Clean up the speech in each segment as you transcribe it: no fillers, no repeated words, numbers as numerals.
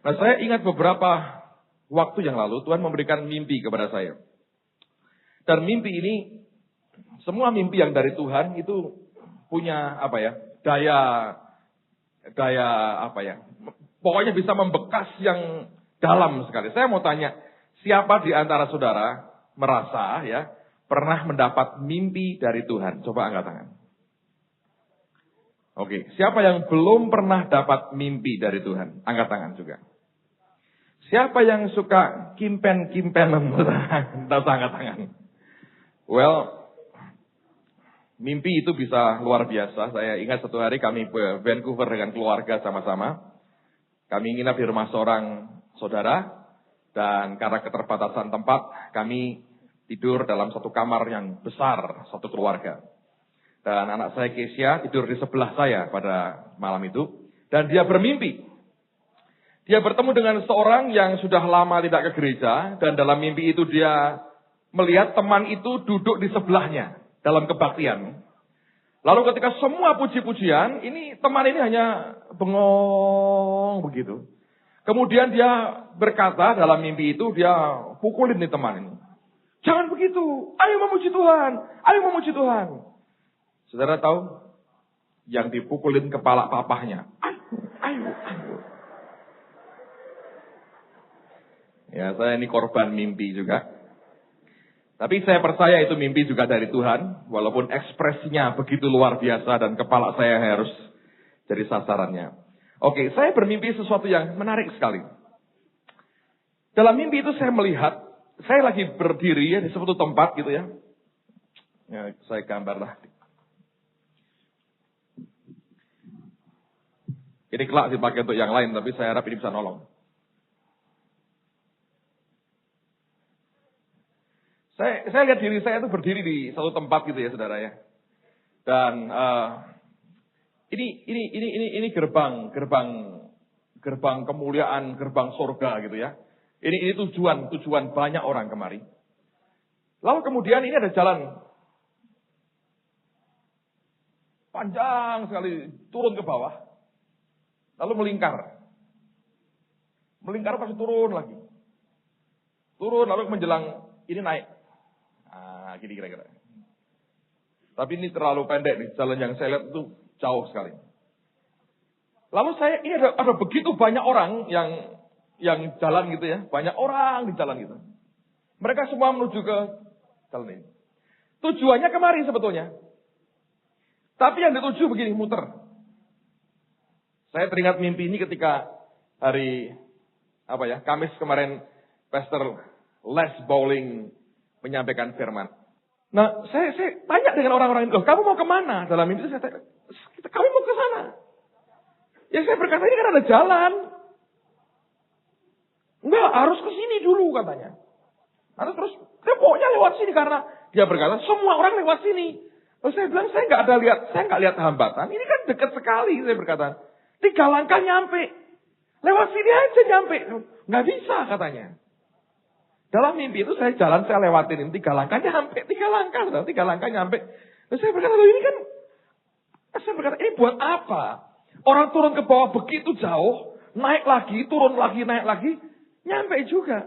Nah, saya ingat beberapa waktu yang lalu Tuhan memberikan mimpi kepada saya. Dan mimpi ini, semua mimpi yang dari Tuhan itu punya pokoknya bisa membekas yang dalam sekali. Saya mau tanya, siapa di antara saudara merasa pernah mendapat mimpi dari Tuhan? Coba angkat tangan. Oke, siapa yang belum pernah dapat mimpi dari Tuhan? Angkat tangan juga. Siapa yang suka kimpen-kimpenan? Angkat tangan. Well, mimpi itu bisa luar biasa. Saya ingat satu hari kami ke Vancouver dengan keluarga sama-sama. Kami nginap di rumah seorang saudara. Dan karena keterbatasan tempat, kami tidur dalam satu kamar yang besar, satu keluarga. Dan anak saya Kesia tidur di sebelah saya pada malam itu. Dan dia bermimpi. Dia bertemu dengan seorang yang sudah lama tidak ke gereja. Dan dalam mimpi itu dia melihat teman itu duduk di sebelahnya dalam kebaktian. Lalu ketika semua puji-pujian, ini teman ini hanya bengong begitu. Kemudian dia berkata dalam mimpi itu, dia pukulin nih teman ini. Jangan begitu, ayo memuji Tuhan, ayo memuji Tuhan. Saudara tahu, yang dipukulin kepala papahnya. Ayo. Ya, saya ini korban mimpi juga. Tapi saya percaya itu mimpi juga dari Tuhan. Walaupun ekspresinya begitu luar biasa dan kepala saya harus jadi sasarannya. Oke, saya bermimpi sesuatu yang menarik sekali. Dalam mimpi itu saya melihat, saya lagi berdiri di suatu tempat gitu ya. Ya, saya gambarlah. Ini kelak dipakai untuk yang lain, tapi saya harap ini bisa nolong. Saya lihat diri saya itu berdiri di satu tempat gitu ya, saudara ya. Dan ini gerbang kemuliaan, gerbang surga gitu ya. Ini tujuan banyak orang kemari. Lalu kemudian ini ada jalan panjang sekali turun ke bawah. Lalu melingkar. Melingkar pasti turun lagi. Turun lalu menjelang ini naik. Nah, gini kira-kira. Tapi ini terlalu pendek nih. Jalan yang saya lihat itu jauh sekali. Lalu ini ada begitu banyak orang yang jalan gitu ya. Banyak orang di jalan gitu. Mereka semua menuju ke jalan ini. Tujuannya kemari sebetulnya. Tapi yang dituju begini, muter. Saya teringat mimpi ini ketika hari Kamis kemarin Pastor Les Bowling menyampaikan firman. Nah, saya tanya dengan orang-orang itu, kamu mau kemana? Dalam mimpi itu saya tanya, kamu mau ke sana? Ya saya berkata, ini kan ada jalan. Enggak, harus ke sini dulu katanya. Harus terus, pokoknya lewat sini karena dia berkata, semua orang lewat sini. Terus saya bilang, saya nggak lihat hambatan. Ini kan dekat sekali, saya berkata. 3 langkah nyampe. Lewat sini aja nyampe. Nggak bisa katanya. Dalam mimpi itu saya jalan, saya lewatin 3 langkah nyampe. 3 langkah nyampe. Terus saya berkata, ini kan. Saya berkata, ini buat apa? Orang turun ke bawah begitu jauh. Naik lagi, turun lagi, naik lagi. Nyampe juga.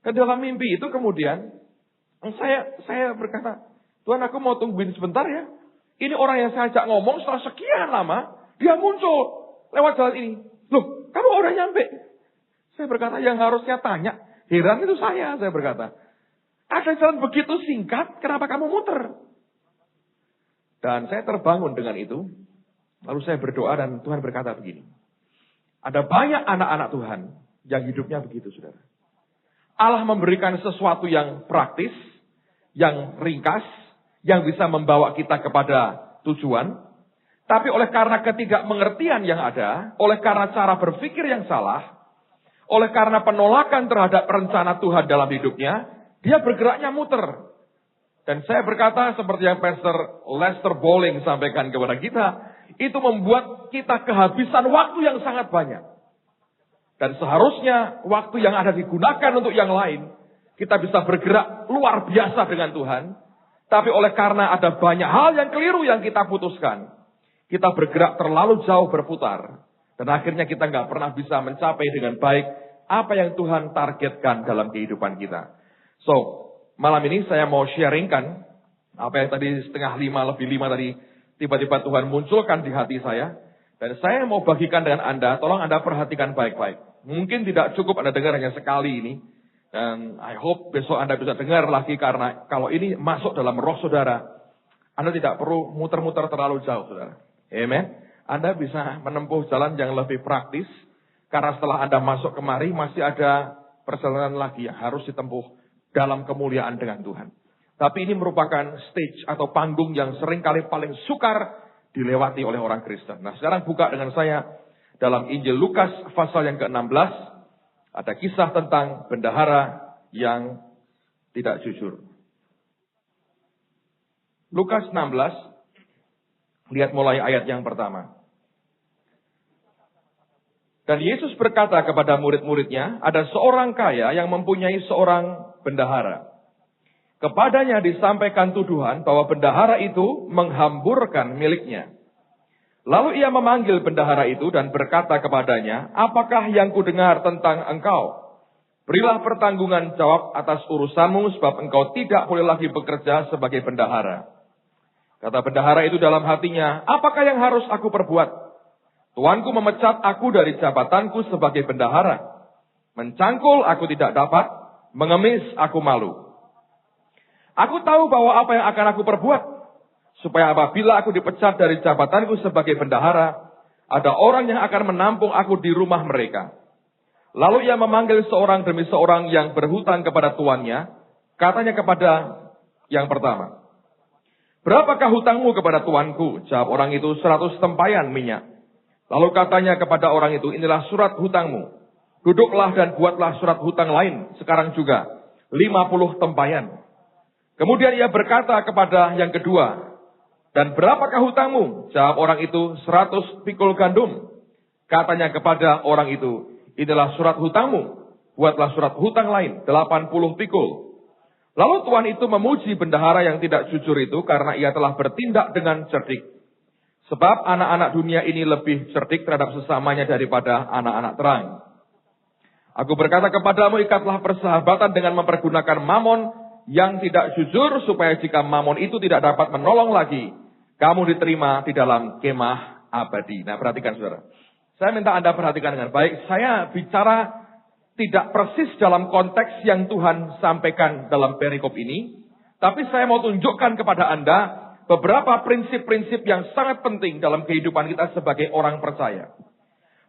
Dan dalam mimpi itu kemudian. Saya berkata, Tuhan aku mau tungguin sebentar ya. Ini orang yang saya ajak ngomong setelah sekian lama. Dia muncul lewat jalan ini. Loh, kamu udah nyampe. Saya berkata, yang harusnya tanya. Heran itu saya berkata. Ada jalan begitu singkat, kenapa kamu muter? Dan saya terbangun dengan itu. Lalu saya berdoa dan Tuhan berkata begini. Ada banyak anak-anak Tuhan yang hidupnya begitu, saudara. Allah memberikan sesuatu yang praktis, yang ringkas, yang bisa membawa kita kepada tujuan. Tapi oleh karena ketidakmengertian yang ada, oleh karena cara berpikir yang salah, oleh karena penolakan terhadap rencana Tuhan dalam hidupnya, dia bergeraknya muter. Dan saya berkata seperti yang Pastor Lester Bowling sampaikan kepada kita, itu membuat kita kehabisan waktu yang sangat banyak. Dan seharusnya waktu yang ada digunakan untuk yang lain, kita bisa bergerak luar biasa dengan Tuhan. Tapi oleh karena ada banyak hal yang keliru yang kita putuskan, kita bergerak terlalu jauh berputar. Dan akhirnya kita nggak pernah bisa mencapai dengan baik apa yang Tuhan targetkan dalam kehidupan kita. So, malam ini saya mau sharingkan apa yang tadi 4:30 tadi tiba-tiba Tuhan munculkan di hati saya. Dan saya mau bagikan dengan Anda, tolong Anda perhatikan baik-baik. Mungkin tidak cukup Anda dengar hanya sekali ini. Dan I hope besok Anda bisa dengar lagi karena kalau ini masuk dalam roh saudara, Anda tidak perlu muter-muter terlalu jauh, saudara. Amen. Anda bisa menempuh jalan yang lebih praktis. Karena setelah Anda masuk kemari, masih ada perjalanan lagi yang harus ditempuh dalam kemuliaan dengan Tuhan. Tapi ini merupakan stage atau panggung yang seringkali paling sukar dilewati oleh orang Kristen. Nah, sekarang buka dengan saya dalam Injil Lukas pasal yang ke-16. Ada kisah tentang bendahara yang tidak jujur. Lukas 16, lihat mulai ayat yang pertama. Dan Yesus berkata kepada murid-muridnya, ada seorang kaya yang mempunyai seorang bendahara. Kepadanya disampaikan tuduhan bahwa bendahara itu menghamburkan miliknya. Lalu ia memanggil bendahara itu dan berkata kepadanya, apakah yang kudengar tentang engkau? Berilah pertanggungan jawab atas urusanmu sebab engkau tidak boleh lagi bekerja sebagai bendahara. Kata bendahara itu dalam hatinya, apakah yang harus aku perbuat? Tuanku memecat aku dari jabatanku sebagai bendahara. Mencangkul aku tidak dapat, mengemis aku malu. Aku tahu bahwa apa yang akan aku perbuat, supaya apabila aku dipecat dari jabatanku sebagai bendahara, ada orang yang akan menampung aku di rumah mereka. Lalu ia memanggil seorang demi seorang yang berhutang kepada tuannya, katanya kepada yang pertama, berapakah hutangmu kepada tuanku? Jawab orang itu, 100 tempayan minyak. Lalu katanya kepada orang itu, inilah surat hutangmu. Duduklah dan buatlah surat hutang lain sekarang juga, 50 tempayan. Kemudian ia berkata kepada yang kedua, dan berapakah hutangmu? Jawab orang itu, 100 pikul gandum. Katanya kepada orang itu, inilah surat hutangmu. Buatlah surat hutang lain, 80 pikul. Lalu tuan itu memuji bendahara yang tidak jujur itu karena ia telah bertindak dengan cerdik. Sebab anak-anak dunia ini lebih cerdik terhadap sesamanya daripada anak-anak terang. Aku berkata kepadamu, ikatlah persahabatan dengan mempergunakan mamon yang tidak jujur, supaya jika mamon itu tidak dapat menolong lagi, kamu diterima di dalam kemah abadi. Nah, perhatikan saudara. Saya minta Anda perhatikan dengan baik. Saya bicara tidak persis dalam konteks yang Tuhan sampaikan dalam perikop ini. Tapi saya mau tunjukkan kepada Anda beberapa prinsip-prinsip yang sangat penting dalam kehidupan kita sebagai orang percaya.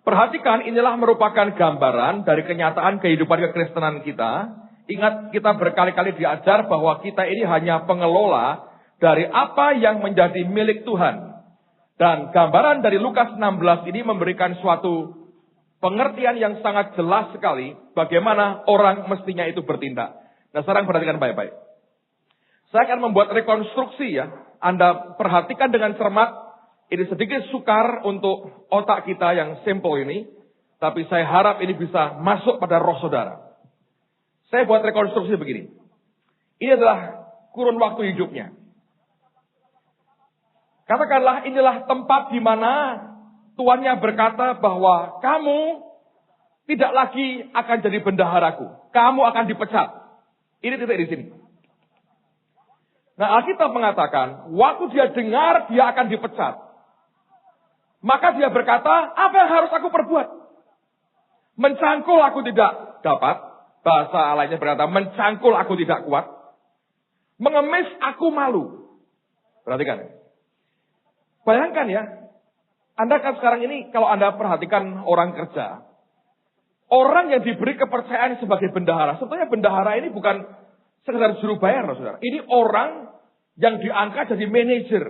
Perhatikan, inilah merupakan gambaran dari kenyataan kehidupan kekristenan kita. Ingat, kita berkali-kali diajar bahwa kita ini hanya pengelola dari apa yang menjadi milik Tuhan. Dan gambaran dari Lukas 16 ini memberikan suatu pengertian yang sangat jelas sekali bagaimana orang mestinya itu bertindak. Nah, sekarang perhatikan baik-baik. Saya akan membuat rekonstruksi ya. Anda perhatikan dengan cermat. Ini sedikit sukar untuk otak kita yang simple ini. Tapi saya harap ini bisa masuk pada roh saudara. Saya buat rekonstruksi begini. Ini adalah kurun waktu hidupnya. Katakanlah inilah tempat di mana tuannya berkata bahwa kamu tidak lagi akan jadi bendaharaku. Kamu akan dipecat. Ini titik di sini. Nah, Alkitab mengatakan, waktu dia dengar dia akan dipecat, maka dia berkata, apa yang harus aku perbuat? Mencangkul aku tidak dapat. Bahasa lainnya berkata, mencangkul aku tidak kuat. Mengemis aku malu. Perhatikan. Bayangkan ya. Anda kan sekarang ini, kalau Anda perhatikan orang kerja. Orang yang diberi kepercayaan sebagai bendahara. Sebetulnya bendahara ini bukan sekedar juru bayar, saudara. Ini orang yang diangkat jadi manajer.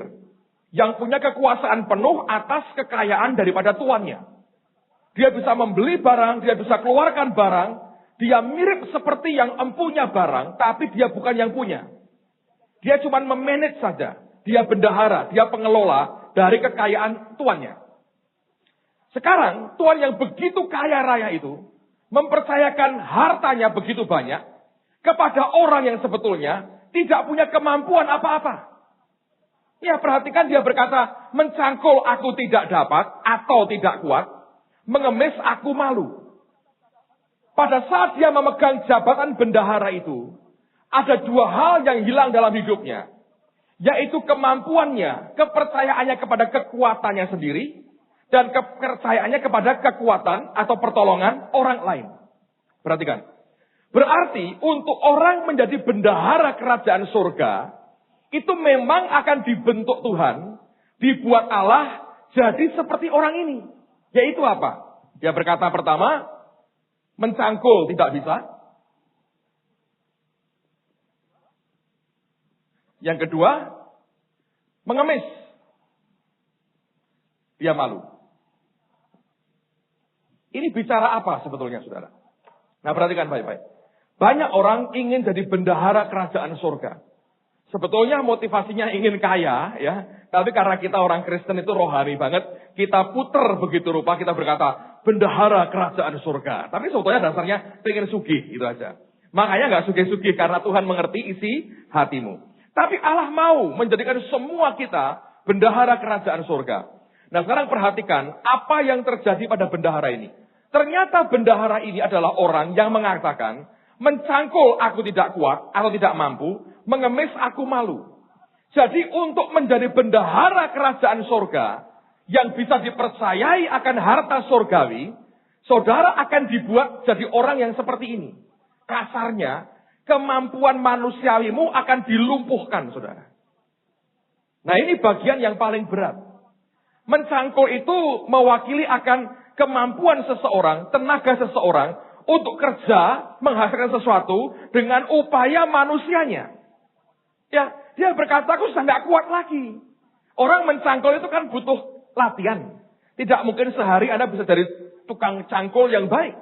Yang punya kekuasaan penuh atas kekayaan daripada tuannya. Dia bisa membeli barang, dia bisa keluarkan barang. Dia mirip seperti yang empunya barang, tapi dia bukan yang punya. Dia cuma memanage saja. Dia bendahara, dia pengelola dari kekayaan tuannya. Sekarang, tuan yang begitu kaya raya itu, mempercayakan hartanya begitu banyak, kepada orang yang sebetulnya tidak punya kemampuan apa-apa. Ya, perhatikan dia berkata, mencangkul aku tidak dapat atau tidak kuat. mengemis aku malu. Pada saat dia memegang jabatan bendahara itu, ada dua hal yang hilang dalam hidupnya. Yaitu kemampuannya, kepercayaannya kepada kekuatannya sendiri, dan kepercayaannya kepada kekuatan atau pertolongan orang lain. Perhatikan. Berarti untuk orang menjadi bendahara kerajaan surga, itu memang akan dibentuk Tuhan, dibuat Allah jadi seperti orang ini. Yaitu apa? Dia berkata pertama, mencangkul tidak bisa. Yang kedua, mengemis. Dia malu. Ini bicara apa sebetulnya, saudara? Nah, perhatikan baik-baik. Banyak orang ingin jadi bendahara kerajaan surga. Sebetulnya motivasinya ingin kaya, ya. Tapi karena kita orang Kristen itu rohani banget, kita puter begitu rupa, kita berkata, bendahara kerajaan surga. Tapi sebetulnya dasarnya pengen sugih, gitu aja. Makanya nggak sugih-sugih, karena Tuhan mengerti isi hatimu. Tapi Allah mau menjadikan semua kita bendahara kerajaan surga. Nah, sekarang perhatikan apa yang terjadi pada bendahara ini. Ternyata bendahara ini adalah orang yang mengatakan, mencangkul aku tidak kuat atau tidak mampu, mengemis aku malu. Jadi untuk menjadi bendahara kerajaan surga yang bisa dipercayai akan harta surgawi, saudara akan dibuat jadi orang yang seperti ini. Kasarnya, kemampuan manusiawimu akan dilumpuhkan, saudara. Nah, ini bagian yang paling berat. Mencangkul itu mewakili akan kemampuan seseorang, tenaga seseorang untuk kerja, menghasilkan sesuatu dengan upaya manusianya. Ya, dia berkata, aku sudah nggak kuat lagi. Orang mencangkul itu kan butuh latihan. Tidak mungkin sehari Anda bisa jadi tukang cangkul yang baik.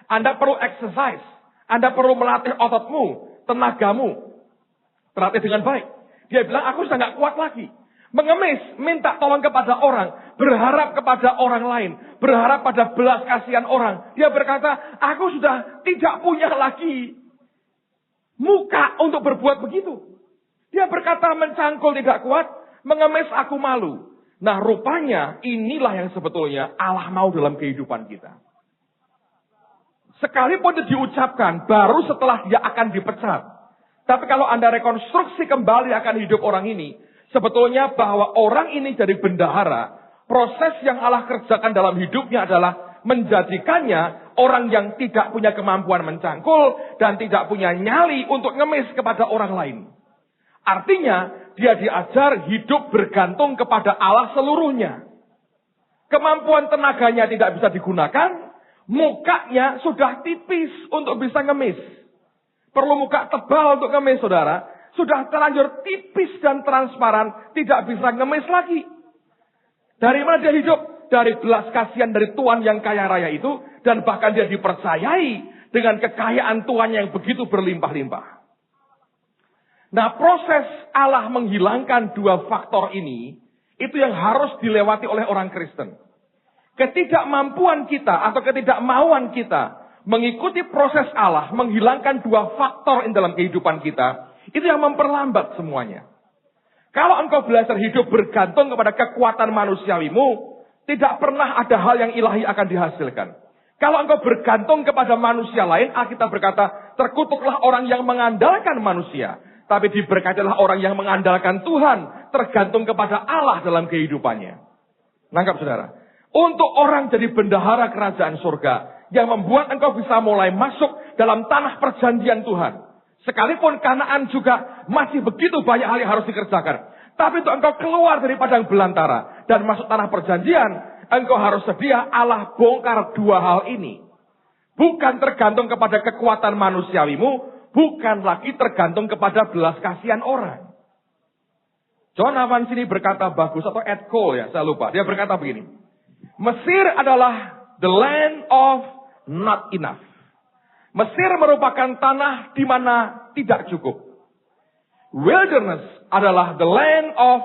Anda perlu exercise. Anda perlu melatih ototmu, tenagamu. Terlatih dengan baik. Dia bilang, aku sudah nggak kuat lagi. Mengemis, minta tolong kepada orang. Berharap kepada orang lain. Berharap pada belas kasihan orang. Dia berkata, aku sudah tidak punya lagi muka untuk berbuat begitu. Dia berkata, mencangkul tidak kuat, mengemis aku malu. Nah, rupanya inilah yang sebetulnya Allah mau dalam kehidupan kita. Sekalipun itu diucapkan baru setelah dia akan dipecat. Tapi kalau Anda rekonstruksi kembali akan hidup orang ini, sebetulnya bahwa orang ini jadi bendahara, proses yang Allah kerjakan dalam hidupnya adalah menjadikannya orang yang tidak punya kemampuan mencangkul dan tidak punya nyali untuk ngemis kepada orang lain. Artinya, dia diajar hidup bergantung kepada Allah seluruhnya. Kemampuan tenaganya tidak bisa digunakan, mukanya sudah tipis untuk bisa ngemis. Perlu muka tebal untuk ngemis, saudara. Sudah terlanjur tipis dan transparan, tidak bisa ngemis lagi. Dari mana dia hidup? Dari belas kasihan dari Tuhan yang kaya raya itu, dan bahkan dia dipercayai dengan kekayaan Tuhan yang begitu berlimpah-limpah. Nah, proses Allah menghilangkan dua faktor ini, itu yang harus dilewati oleh orang Kristen. Ketidakmampuan kita atau ketidakmauan kita mengikuti proses Allah, menghilangkan dua faktor in dalam kehidupan kita, itu yang memperlambat semuanya. Kalau engkau belajar hidup bergantung kepada kekuatan manusiawimu, tidak pernah ada hal yang ilahi akan dihasilkan. Kalau engkau bergantung kepada manusia lain, Alkitab berkata, terkutuklah orang yang mengandalkan manusia. Tapi diberkatilah orang yang mengandalkan Tuhan, tergantung kepada Allah dalam kehidupannya. Nangkap, saudara? Untuk orang jadi bendahara kerajaan surga, yang membuat engkau bisa mulai masuk dalam tanah perjanjian Tuhan. Sekalipun Kanaan juga masih begitu banyak hal yang harus dikerjakan. Tapi untuk engkau keluar dari padang belantara dan masuk tanah perjanjian, engkau harus sedia Allah bongkar dua hal ini. Bukan tergantung kepada kekuatan manusiawimu, bukan lagi tergantung kepada belas kasihan orang. John Evans ini berkata bagus, atau Ed Cole ya, saya lupa. Dia berkata begini. Mesir adalah the land of not enough. Mesir merupakan tanah di mana tidak cukup. Wilderness adalah the land of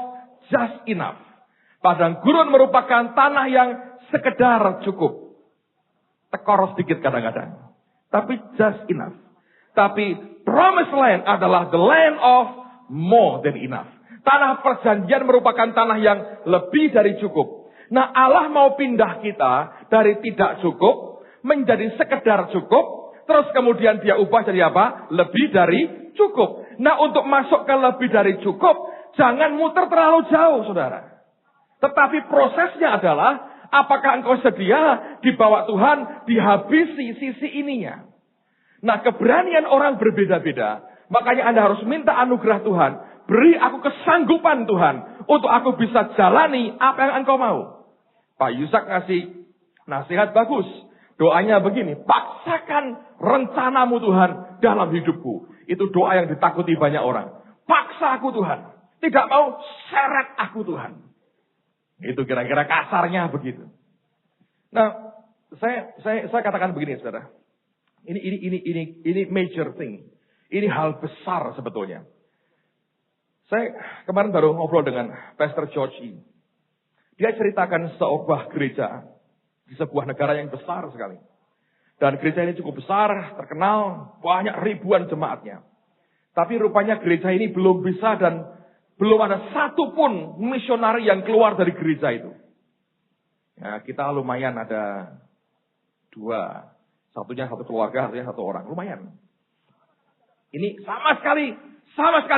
just enough. Padang gurun merupakan tanah yang sekedar cukup. Tekor sedikit kadang-kadang. Tapi just enough. Tapi promised land adalah the land of more than enough. Tanah perjanjian merupakan tanah yang lebih dari cukup. Nah, Allah mau pindah kita dari tidak cukup menjadi sekedar cukup, terus kemudian dia ubah jadi apa? Lebih dari cukup. Nah, untuk masuk ke lebih dari cukup, jangan muter terlalu jauh, saudara. Tetapi prosesnya adalah, apakah engkau sedia dibawa Tuhan dihabisi sisi ininya? Nah, keberanian orang berbeda-beda. Makanya Anda harus minta anugerah Tuhan. Beri aku kesanggupan Tuhan, untuk aku bisa jalani apa yang engkau mau. Pak Yusak ngasih nasihat bagus. Doanya begini, paksakan rencanamu Tuhan dalam hidupku. Itu doa yang ditakuti banyak orang. Paksa aku Tuhan. Tidak mau seret aku Tuhan. Itu kira-kira kasarnya begitu. Nah, saya katakan begini, saudara. Ini major thing. Ini hal besar sebetulnya. Saya kemarin baru ngobrol dengan Pastor George E. Dia ceritakan sebuah gereja di sebuah negara yang besar sekali. Dan gereja ini cukup besar, terkenal, banyak ribuan jemaatnya. Tapi rupanya gereja ini belum bisa dan belum ada satupun misionari yang keluar dari gereja itu. Ya, kita lumayan ada 2. Satunya satu keluarga, satunya 1 orang. Lumayan. Ini sama sekali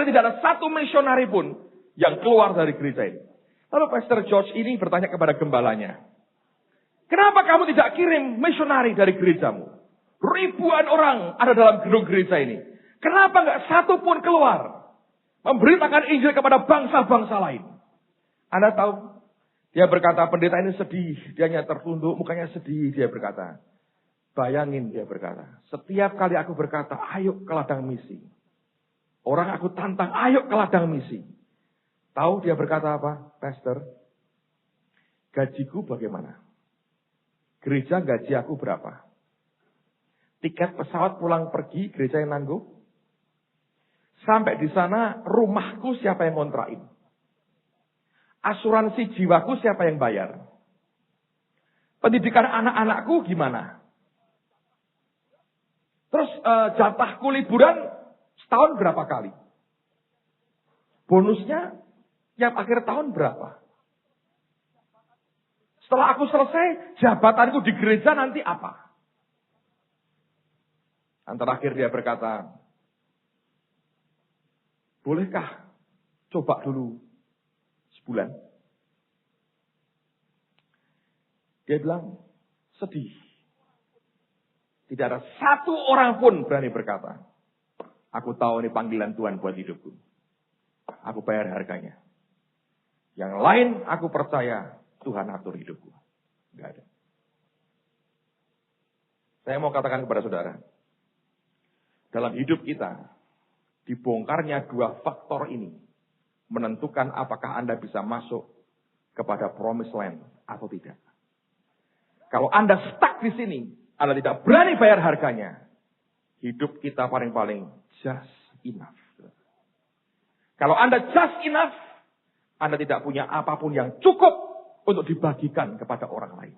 tidak ada satu misionari pun yang keluar dari gereja ini. Lalu Pastor George ini bertanya kepada gembalanya, kenapa kamu tidak kirim misionari dari gerejamu? Ribuan orang ada dalam gedung gereja ini. Kenapa nggak satu pun keluar memberitakan Injil kepada bangsa-bangsa lain? Anda tahu? Dia berkata, pendeta ini sedih. Dia hanya tertunduk, mukanya sedih. Dia berkata, bayangin, dia berkata, setiap kali aku berkata, ayo ke ladang misi. Orang aku tantang, ayo ke ladang misi. Tahu dia berkata apa? Pastor, gajiku bagaimana? Gereja gaji aku berapa? Tiket pesawat pulang pergi, gereja yang nanggung? Sampai di sana, rumahku siapa yang ngontrakin? Asuransi jiwaku siapa yang bayar? Pendidikan anak-anakku gimana? Terus jatahku liburan setahun berapa kali? Bonusnya tiap akhir tahun berapa? Setelah aku selesai, jabatanku di gereja nanti apa? Antara akhir dia berkata, bolehkah coba dulu sebulan? Dia bilang, sedih. Tidak ada satu orang pun berani berkata, aku tahu ini panggilan Tuhan buat hidupku. Aku bayar harganya. Yang lain aku percaya Tuhan atur hidupku. Enggak ada. Saya mau katakan kepada saudara. Dalam hidup kita, dibongkarnya 2 faktor ini menentukan apakah Anda bisa masuk kepada promised land atau tidak. Kalau Anda stuck di sini, Anda tidak berani bayar harganya, hidup kita paling-paling just enough. Kalau Anda just enough, Anda tidak punya apapun yang cukup untuk dibagikan kepada orang lain.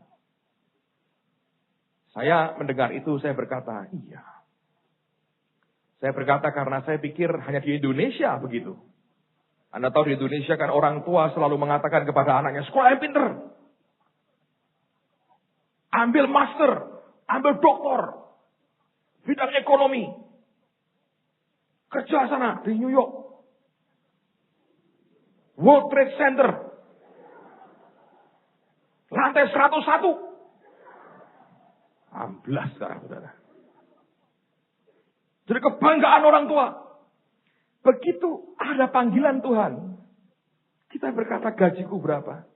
Saya mendengar itu, saya berkata, iya. Saya berkata karena saya pikir hanya di Indonesia begitu. Anda tahu di Indonesia kan orang tua selalu mengatakan kepada anaknya, sekolah yang pinter. Ambil master, ambil doktor. Bidang ekonomi. Kerja sana di New York. World Trade Center. Lantai 101. Amblas sekarang, saudara. Jadi kebanggaan orang tua. Begitu ada panggilan Tuhan. Kita berkata gajiku berapa?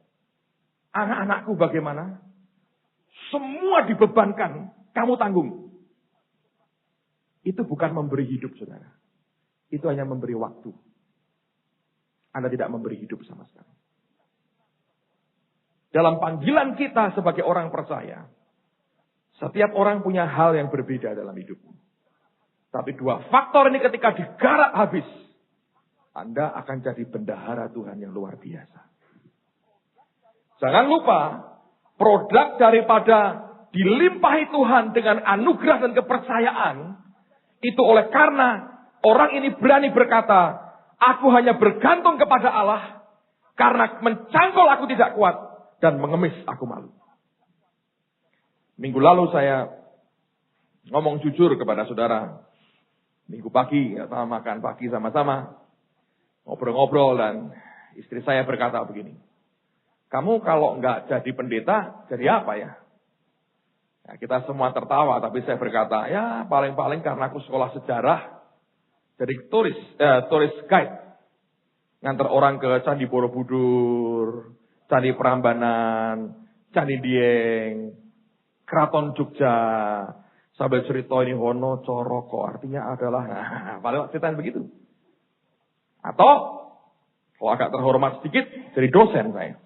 Anak-anakku bagaimana? Semua dibebankan. Kamu tanggung. Itu bukan memberi hidup, saudara. Itu hanya memberi waktu. Anda tidak memberi hidup sama sekali. Dalam panggilan kita sebagai orang percaya, setiap orang punya hal yang berbeda dalam hidupmu. Tapi 2 faktor ini ketika digarap habis, Anda akan jadi bendahara Tuhan yang luar biasa. Jangan lupa, produk daripada dilimpahi Tuhan dengan anugerah dan kepercayaan, itu oleh karena orang ini berani berkata, aku hanya bergantung kepada Allah, karena mencangkul aku tidak kuat, dan mengemis aku malu. Minggu lalu saya ngomong jujur kepada saudara. Minggu pagi, kita makan pagi sama-sama. Ngobrol-ngobrol dan istri saya berkata begini. Kamu kalau nggak jadi pendeta, jadi apa ya? Ya, kita semua tertawa, tapi saya berkata, ya paling-paling karena aku sekolah sejarah, jadi turis guide. Ngantar orang ke Candi Borobudur, Candi Prambanan, Candi Dieng, Keraton Jogja, sambil cerita ini Hono Coroko, artinya adalah, paling ceritain begitu. Atau, kalau agak terhormat sedikit, jadi dosen saya.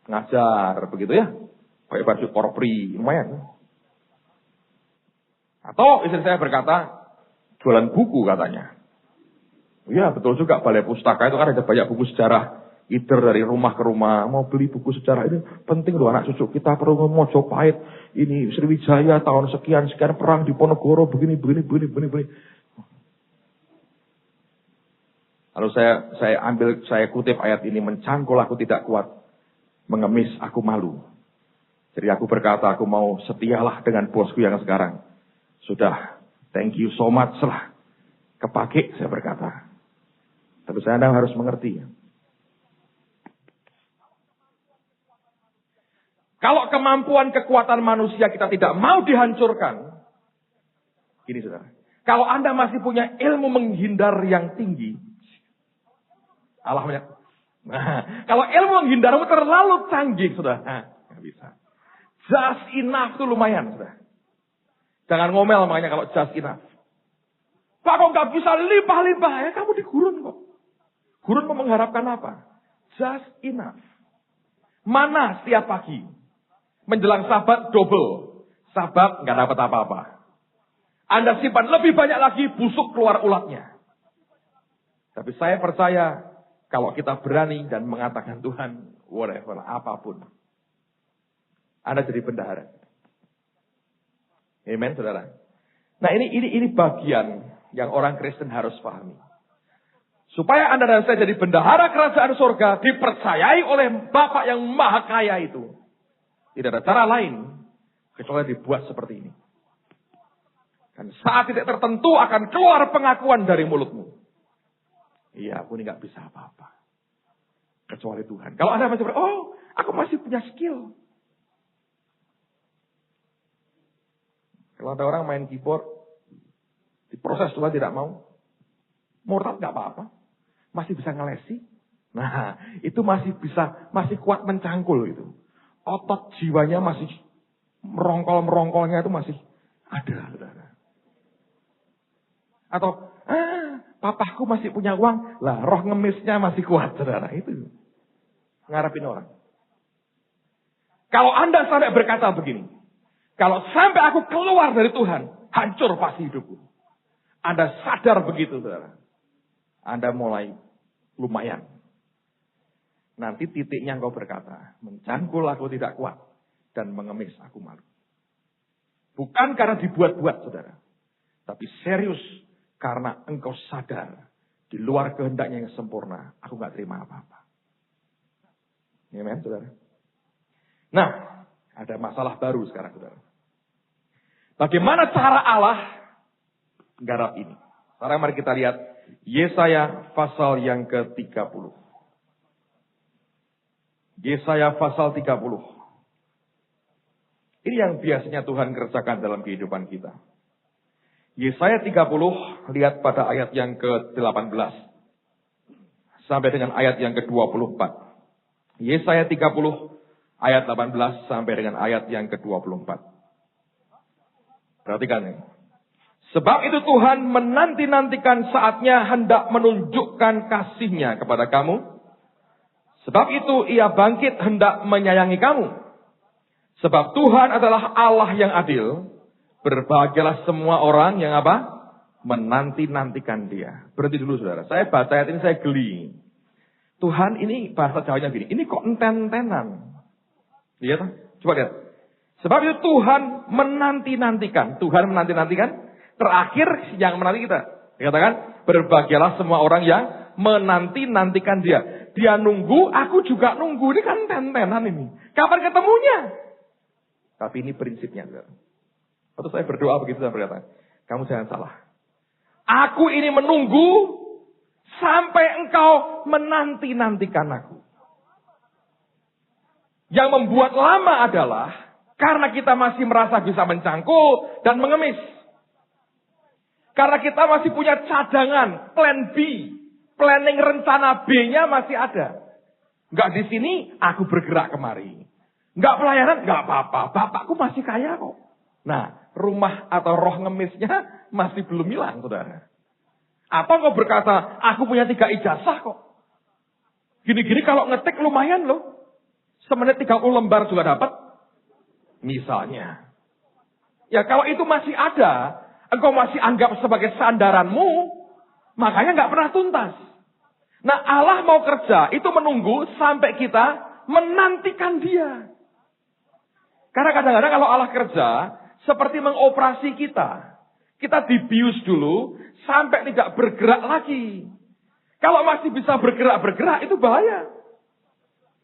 Ngajar, begitu ya. Pakai baju korpri, lumayan. Atau istri saya berkata, jualan buku katanya. Iya betul juga, balai pustaka itu kan ada banyak buku sejarah. Either dari rumah ke rumah, mau beli buku sejarah ini penting loh anak cucu kita, perlu Mojopahit, ini Sriwijaya tahun sekian perang di Ponorogo, begini. Lalu saya kutip ayat ini, mencangkul aku tidak kuat, mengemis aku malu. Jadi aku berkata, aku mau setialah dengan bosku yang sekarang. Sudah, thank you so much lah. Kepake, saya berkata. Tapi saya harus mengerti. Kalau kemampuan kekuatan manusia kita tidak mau dihancurkan. Gini saudara. Kalau Anda masih punya ilmu menghindar yang tinggi. Allahnya. Kalau ilmu menghindarmu terlalu canggih saudara. Nggak bisa. Just enough itu lumayan saudara. Jangan ngomel makanya kalau just enough. Pak kok nggak bisa limpah-limpah ya, kamu di gurun kok. Gurun mau mengharapkan apa? Just enough. Mana setiap pagi? Menjelang sabat double. Sabat nggak dapat apa-apa. Anda simpan lebih banyak lagi, busuk keluar ulatnya. Tapi saya percaya kalau kita berani dan mengatakan Tuhan, whatever, apapun. Anda jadi bendahara. Amen, saudara. Nah ini bagian yang orang Kristen harus pahami. Supaya Anda dan saya jadi bendahara kerajaan surga, dipercayai oleh Bapa yang maha kaya itu. Tidak ada cara lain, kecuali dibuat seperti ini. Dan saat titik tertentu akan keluar pengakuan dari mulutmu. Iya, aku ini gak bisa apa-apa. Kecuali Tuhan. Kalau Anda masih aku masih punya skill. Kalau ada orang main keyboard, diproses Tuhan tidak mau. Murtad gak apa-apa. Masih bisa ngelesi. Nah, itu masih kuat mencangkul itu. Otot jiwanya masih merongkol-merongkolnya itu masih ada, saudara. Atau, papaku masih punya uang. Lah, roh ngemisnya masih kuat, saudara. Itu. Ngarepin orang. Kalau Anda sampai berkata begini. Kalau sampai aku keluar dari Tuhan, hancur pasti hidupku. Anda sadar begitu, saudara. Anda mulai lumayan. Nanti titiknya engkau berkata, mencangkul aku tidak kuat dan mengemis aku malu. Bukan karena dibuat-buat, saudara. Tapi serius karena engkau sadar di luar kehendaknya yang sempurna, aku gak terima apa-apa. Amen, saudara. Nah, ada masalah baru sekarang, saudara. Bagaimana cara Allah garap ini? Sekarang mari kita lihat Yesaya pasal yang ke-30. Yesaya pasal 30. Ini yang biasanya Tuhan kerjakan dalam kehidupan kita. Yesaya 30, lihat pada ayat yang ke-18. Sampai dengan ayat yang ke-24. Yesaya 30, ayat 18 sampai dengan ayat yang ke-24. Perhatikan ini. Sebab itu Tuhan menanti-nantikan saatnya hendak menunjukkan kasih-Nya kepada kamu. Sebab itu ia bangkit hendak menyayangi kamu. Sebab Tuhan adalah Allah yang adil. Berbahagialah semua orang yang apa? Menanti-nantikan Dia. Berhenti dulu saudara. Saya baca ayat ini saya geli. Tuhan ini bahasa Jawanya gini. Ini kok enten-entenan. Lihat, coba lihat. Sebab itu Tuhan menanti-nantikan. Tuhan menanti-nantikan. Terakhir yang menanti kita. Dikatakan berbahagialah semua orang yang menanti-nantikan dia. Dia nunggu, aku juga nunggu. Ini kan ten-tenan ini. Kapan ketemunya? Tapi ini prinsipnya. Waktu saya berdoa begitu, saya berkata, kamu jangan salah. Aku ini menunggu sampai engkau menanti-nantikan aku. Yang membuat lama adalah karena kita masih merasa bisa mencangkul dan mengemis. Karena kita masih punya cadangan, plan B. Planning rencana B-nya masih ada. Enggak di sini, aku bergerak kemari. Enggak pelayanan, enggak apa-apa. Bapakku masih kaya kok. Nah, rumah atau roh ngemisnya masih belum hilang, saudara. Atau kau berkata, aku punya 3 ijazah kok. Gini-gini kalau ngetik lumayan loh. Semenit 30 lembar juga dapat. Misalnya. Ya kalau itu masih ada, engkau masih anggap sebagai sandaranmu, makanya nggak pernah tuntas. Nah Allah mau kerja, itu menunggu sampai kita menantikan dia. Karena kadang-kadang kalau Allah kerja, seperti mengoperasi kita. Kita dibius dulu, sampai tidak bergerak lagi. Kalau masih bisa bergerak, itu bahaya.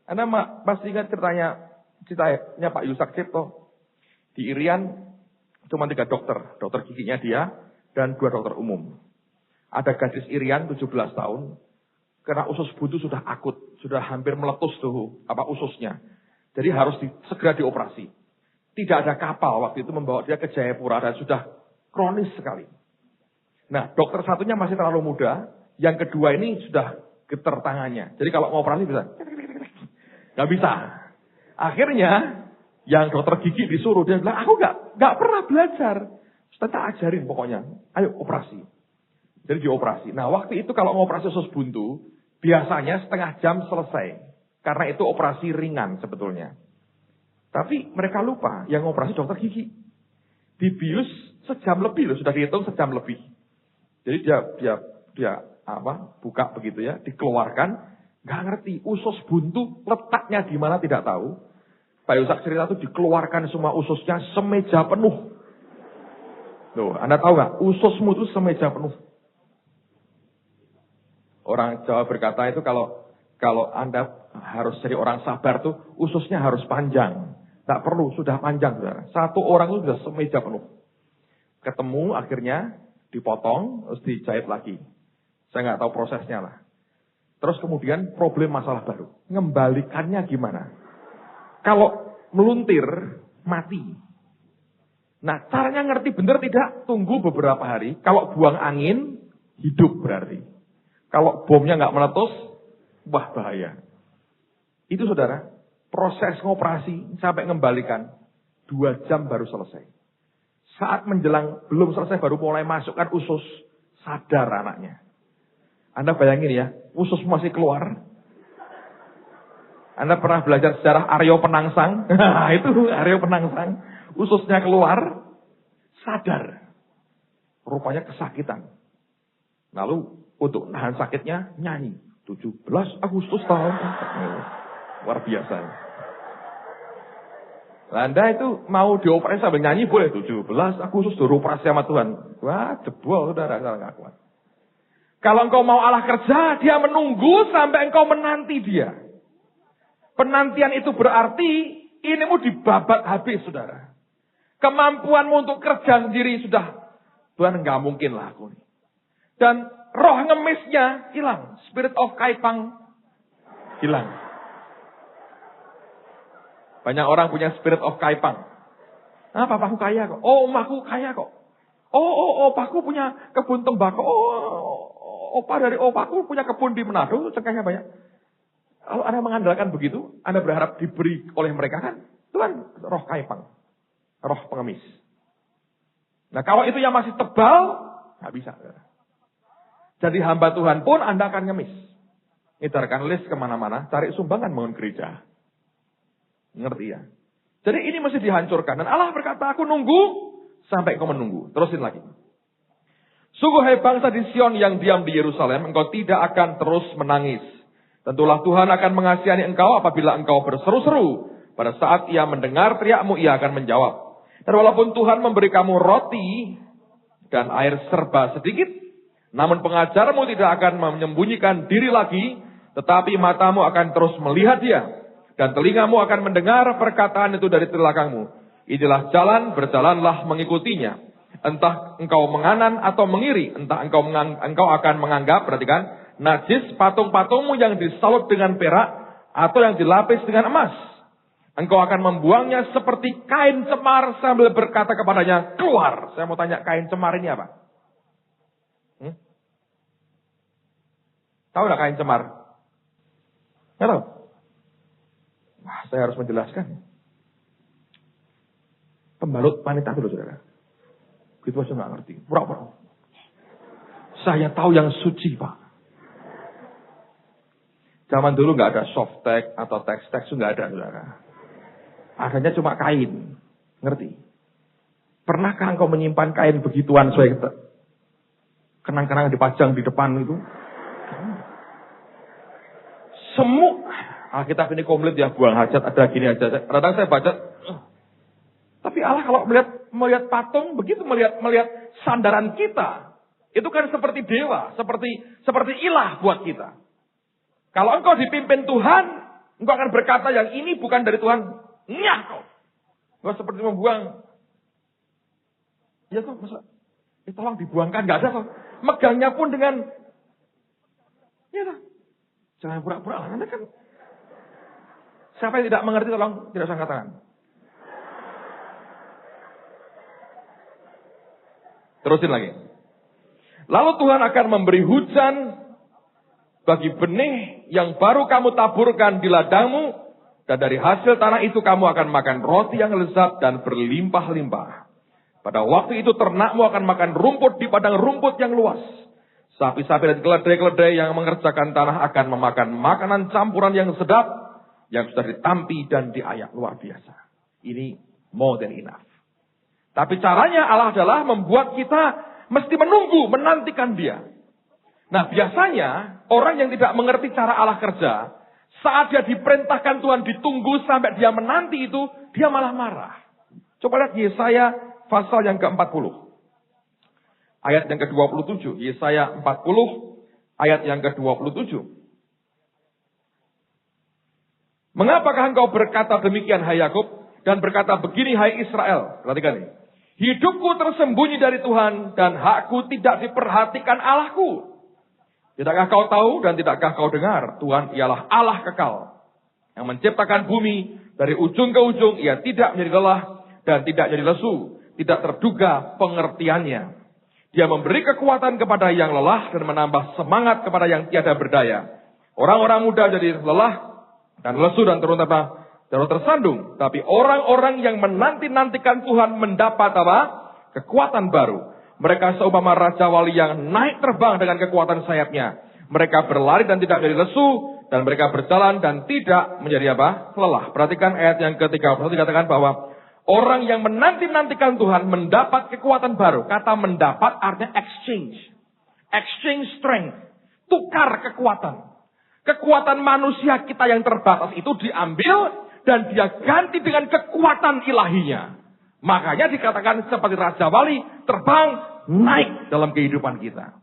Anda pasti ingat ceritanya Pak Yusak Cipto. Di Irian, cuma 3 dokter. Dokter giginya dia, dan 2 dokter umum. Ada gadis Irian 17 tahun. Karena usus buntu sudah akut. Sudah hampir meletus tuh ususnya. Jadi harus segera dioperasi. Tidak ada kapal waktu itu membawa dia ke Jayapura. Dan sudah kronis sekali. Nah dokter satunya masih terlalu muda. Yang kedua ini sudah getar tangannya. Jadi kalau mau operasi bisa. Gak bisa. Akhirnya yang dokter gigi disuruh. Dia bilang aku gak pernah belajar. Sudah tak ajarin pokoknya. Ayo operasi. Jadi dioperasi. Nah waktu itu kalau mau operasi usus buntu, biasanya setengah jam selesai. Karena itu operasi ringan sebetulnya. Tapi mereka lupa yang operasi dokter gigi. Dibius sejam lebih loh, sudah dihitung sejam lebih. Jadi dia buka begitu ya, dikeluarkan, nggak ngerti usus buntu letaknya di mana tidak tahu. Pak Yusak cerita itu dikeluarkan semua ususnya semeja penuh. Loh, Anda tahu nggak? Ususmu itu semeja penuh. Orang Jawa berkata itu kalau Anda harus jadi orang sabar tuh ususnya harus panjang. Tak perlu, sudah panjang. Saudara. Satu orang itu sudah semeja penuh. Ketemu akhirnya dipotong, terus dijahit lagi. Saya nggak tahu prosesnya lah. Terus kemudian problem masalah baru. Ngembalikannya gimana? Kalau meluntir, mati. Nah caranya ngerti benar tidak? Tunggu beberapa hari. Kalau buang angin, hidup berarti. Kalau bomnya nggak meletus, wah bahaya. Itu saudara, proses ngoperasi sampai ngembalikan 2 jam baru selesai. Saat menjelang belum selesai baru mulai masukkan usus, sadar anaknya. Anda bayangin ya, usus masih keluar. Anda pernah belajar sejarah Aryo Penangsang? Itu Aryo Penangsang, ususnya keluar, sadar. Rupanya kesakitan. Lalu untuk nahan sakitnya nyanyi. 17 Agustus tahun. Luar biasa. Anda itu mau dioperasi sambil nyanyi boleh. 17 Agustus suruh operasi sama Tuhan. Wah jebol saudara. Gak kuat. Kalau engkau mau Allah kerja, dia menunggu sampai engkau menanti dia. Penantian itu berarti inimu dibabat habis saudara. Kemampuanmu untuk kerja sendiri sudah. Tuhan gak mungkin lah aku. Dan roh ngemisnya hilang. Spirit of kaipang hilang. Banyak orang punya spirit of kaipang. Ah, papaku kaya kok. Oh, omaku kaya kok. Oh, opaku punya kebun tembakau. Opa dari opaku punya kebun di Manado, cengkehnya banyak. Kalau Anda mengandalkan begitu, Anda berharap diberi oleh mereka kan? Itu kan roh kaipang. Roh pengemis. Nah, kalau itu yang masih tebal, nggak bisa. Jadi hamba Tuhan pun Anda akan ngemis. Ngidarkan list kemana-mana, cari sumbangan bangun gereja. Ngerti ya? Jadi ini mesti dihancurkan. Dan Allah berkata, aku nunggu sampai kau menunggu. Terusin lagi. Sungguh hai bangsa di Sion yang diam di Yerusalem, engkau tidak akan terus menangis. Tentulah Tuhan akan mengasihani engkau apabila engkau berseru-seru. Pada saat ia mendengar teriakmu, ia akan menjawab. Dan walaupun Tuhan memberi kamu roti dan air serba sedikit, Namun pengajarmu tidak akan menyembunyikan diri lagi, tetapi matamu akan terus melihat dia, dan telingamu akan mendengar perkataan itu dari belakangmu. Inilah jalan, berjalanlah mengikutinya. Entah engkau menganan atau mengiri, entah engkau akan menganggap, perhatikan, najis patung-patungmu yang disalut dengan perak, atau yang dilapis dengan emas. Engkau akan membuangnya seperti kain cemar sambil berkata kepadanya, keluar. Saya mau tanya, kain cemar ini apa? Tahu nggak kain cemar? Nggak tahu? Wah, saya harus menjelaskan. Pembalut wanita dulu, saudara. Gitu aja nggak ngerti. Pura-pura. Saya tahu yang suci, Pak. Zaman dulu nggak ada softtek atau teks-teks, nggak ada, saudara. Adanya cuma kain. Ngerti? Pernahkah engkau menyimpan kain begituan sesuai kenang-kenang dipajang di depan itu? Semua Alkitab ini komplit ya, buang hajat, ada gini aja. Kadang saya baca, tapi Allah kalau melihat patung, begitu melihat sandaran kita, itu kan seperti dewa, seperti ilah buat kita. Kalau engkau dipimpin Tuhan, engkau akan berkata yang ini bukan dari Tuhan. Nyah kau. Engkau seperti membuang. Ya kok, masa? Tolong dibuangkan, nggak ada kok. Megangnya pun dengan, ya toh. Jangan pura-pura, Anda kan. Siapa yang tidak mengerti, tolong tidak usah angkat tangan. Terusin lagi. Lalu Tuhan akan memberi hujan bagi benih yang baru kamu taburkan di ladangmu, dan dari hasil tanah itu kamu akan makan roti yang lezat dan berlimpah-limpah. Pada waktu itu ternakmu akan makan rumput di padang rumput yang luas. Sapi-sapi dan keledai-keledai yang mengerjakan tanah akan memakan makanan campuran yang sedap, yang sudah ditampi dan diayak luar biasa. Ini more than enough. Tapi caranya Allah adalah membuat kita mesti menunggu, menantikan dia. Nah biasanya orang yang tidak mengerti cara Allah kerja, saat dia diperintahkan Tuhan ditunggu sampai dia menanti itu, dia malah marah. Coba lihat Yesaya pasal yang ke-40. Ayat yang ke-27. Yesaya 40 ayat yang ke-27. Mengapakah engkau berkata demikian hai Yakub, dan berkata begini hai Israel? Perhatikan ini. Hidupku tersembunyi dari Tuhan, dan hakku tidak diperhatikan Allahku. Tidakkah kau tahu dan tidakkah kau dengar? Tuhan ialah Allah kekal, yang menciptakan bumi dari ujung ke ujung. Ia tidak menjadi lelah dan tidak jadi lesu, tidak terduga pengertiannya. Dia memberi kekuatan kepada yang lelah dan menambah semangat kepada yang tiada berdaya. Orang-orang muda jadi lelah dan lesu dan turun tersandung. Tapi orang-orang yang menanti-nantikan Tuhan mendapat apa? Kekuatan baru. Mereka seumpama raja wali yang naik terbang dengan kekuatan sayapnya. Mereka berlari dan tidak jadi lesu, dan mereka berjalan dan tidak menjadi apa? Lelah. Perhatikan ayat yang ke-30 dikatakan bahwa orang yang menanti-nantikan Tuhan mendapat kekuatan baru. Kata mendapat artinya exchange. Exchange strength. Tukar kekuatan. Kekuatan manusia kita yang terbatas itu diambil dan dia ganti dengan kekuatan ilahinya. Makanya dikatakan seperti Raja Wali terbang naik dalam kehidupan kita.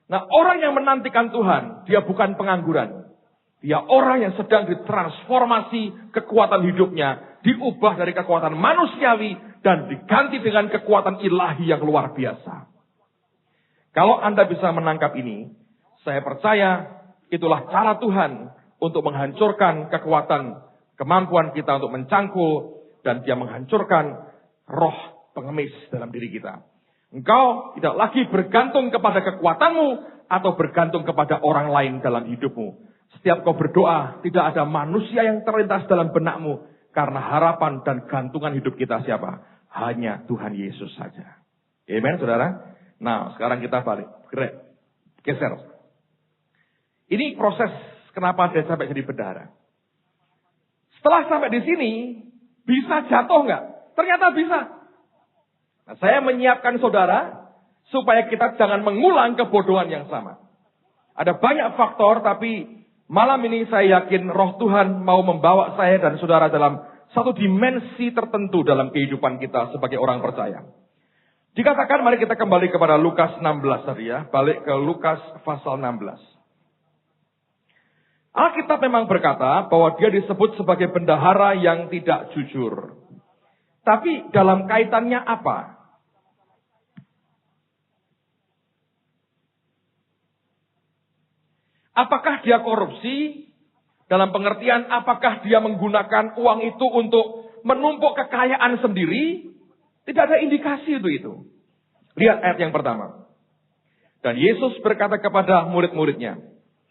Nah orang yang menantikan Tuhan, dia bukan pengangguran. Dia orang yang sedang ditransformasi kekuatan hidupnya. Diubah dari kekuatan manusiawi dan diganti dengan kekuatan ilahi yang luar biasa. Kalau Anda bisa menangkap ini, saya percaya itulah cara Tuhan untuk menghancurkan kekuatan, kemampuan kita untuk mencangkul, dan dia menghancurkan roh pengemis dalam diri kita. Engkau tidak lagi bergantung kepada kekuatanmu atau bergantung kepada orang lain dalam hidupmu. Setiap kau berdoa, tidak ada manusia yang terlintas dalam benakmu. Karena harapan dan gantungan hidup kita siapa? Hanya Tuhan Yesus saja. Amen, saudara? Nah, sekarang kita balik. Geser. Ini proses kenapa dia sampai jadi bendahara. Setelah sampai di sini, bisa jatuh nggak? Ternyata bisa. Nah, saya menyiapkan saudara supaya kita jangan mengulang kebodohan yang sama. Ada banyak faktor, tapi malam ini saya yakin roh Tuhan mau membawa saya dan saudara dalam satu dimensi tertentu dalam kehidupan kita sebagai orang percaya. Dikatakan, mari kita kembali kepada Lukas 16 tadi ya. Balik ke Lukas pasal 16. Alkitab memang berkata bahwa dia disebut sebagai bendahara yang tidak jujur. Tapi dalam kaitannya apa? Apakah dia korupsi? Dalam pengertian, apakah dia menggunakan uang itu untuk menumpuk kekayaan sendiri? Tidak ada indikasi itu. Lihat ayat yang pertama. Dan Yesus berkata kepada murid-muridnya,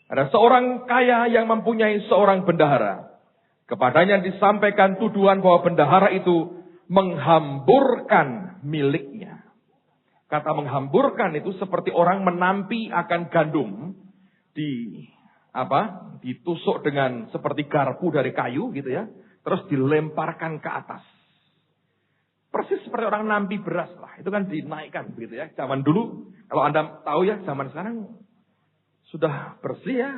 ada seorang kaya yang mempunyai seorang bendahara. Kepadanya disampaikan tuduhan bahwa bendahara itu menghamburkan miliknya. Kata menghamburkan itu seperti orang menampi akan gandum ditusuk dengan seperti garpu dari kayu gitu ya, terus dilemparkan ke atas. Persis seperti orang nampi beras lah, itu kan dinaikkan begitu ya. Zaman dulu, kalau Anda tahu ya, zaman sekarang sudah bersih ya.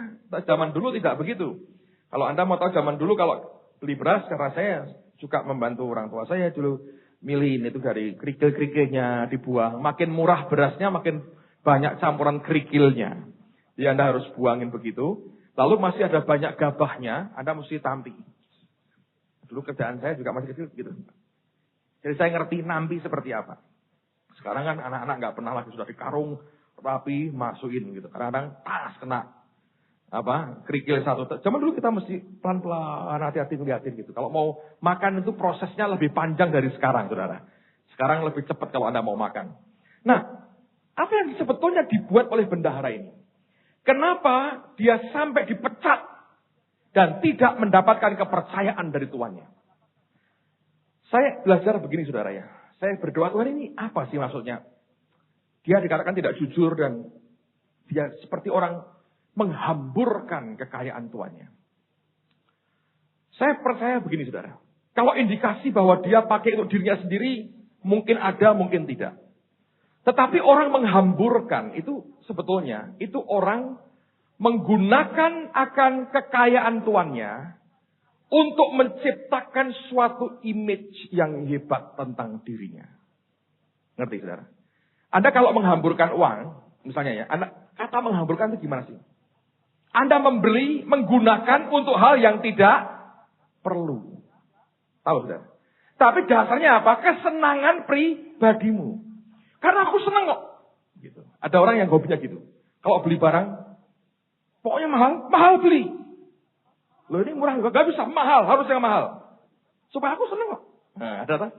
Zaman dulu tidak begitu. Kalau Anda mau tahu zaman dulu kalau beli beras, karena saya juga membantu orang tua saya dulu milihin itu dari kerikil-kerikilnya dibuang. Makin murah berasnya, makin banyak campuran kerikilnya. Jadi Anda harus buangin begitu. Lalu masih ada banyak gabahnya, Anda mesti tampi. Dulu kerjaan saya juga masih kecil begitu. Jadi saya ngerti nampi seperti apa. Sekarang kan anak-anak nggak pernah lagi, sudah dikarung rapi, masukin gitu. Kadang-kadang tas kena kerikil satu. Zaman dulu kita mesti pelan-pelan, hati-hati ngeliatin gitu. Kalau mau makan itu prosesnya lebih panjang dari sekarang, saudara. Sekarang lebih cepat kalau Anda mau makan. Nah, apa yang sebetulnya dibuat oleh bendahara ini? Kenapa dia sampai dipecat dan tidak mendapatkan kepercayaan dari tuannya? Saya belajar begini saudara ya. Saya berdoa, Tuhan ini apa sih maksudnya? Dia dikatakan tidak jujur dan dia seperti orang menghamburkan kekayaan tuannya. Saya percaya begini saudara. Kalau indikasi bahwa dia pakai untuk dirinya sendiri, mungkin ada, mungkin tidak. Tetapi orang menghamburkan itu sebetulnya, itu orang menggunakan akan kekayaan tuannya untuk menciptakan suatu image yang hebat tentang dirinya. Ngerti saudara? Anda kalau menghamburkan uang, misalnya ya, kata menghamburkan itu gimana sih? Anda membeli, menggunakan untuk hal yang tidak perlu. Tahu saudara? Tapi dasarnya apa? Kesenangan pribadimu. Karena aku senang kok. Gitu. Ada orang yang hobinya gitu. Kalau beli barang, pokoknya mahal beli. Loh ini murah juga, gak bisa, mahal, harus yang mahal. Supaya aku seneng kok. Nah, ada tak?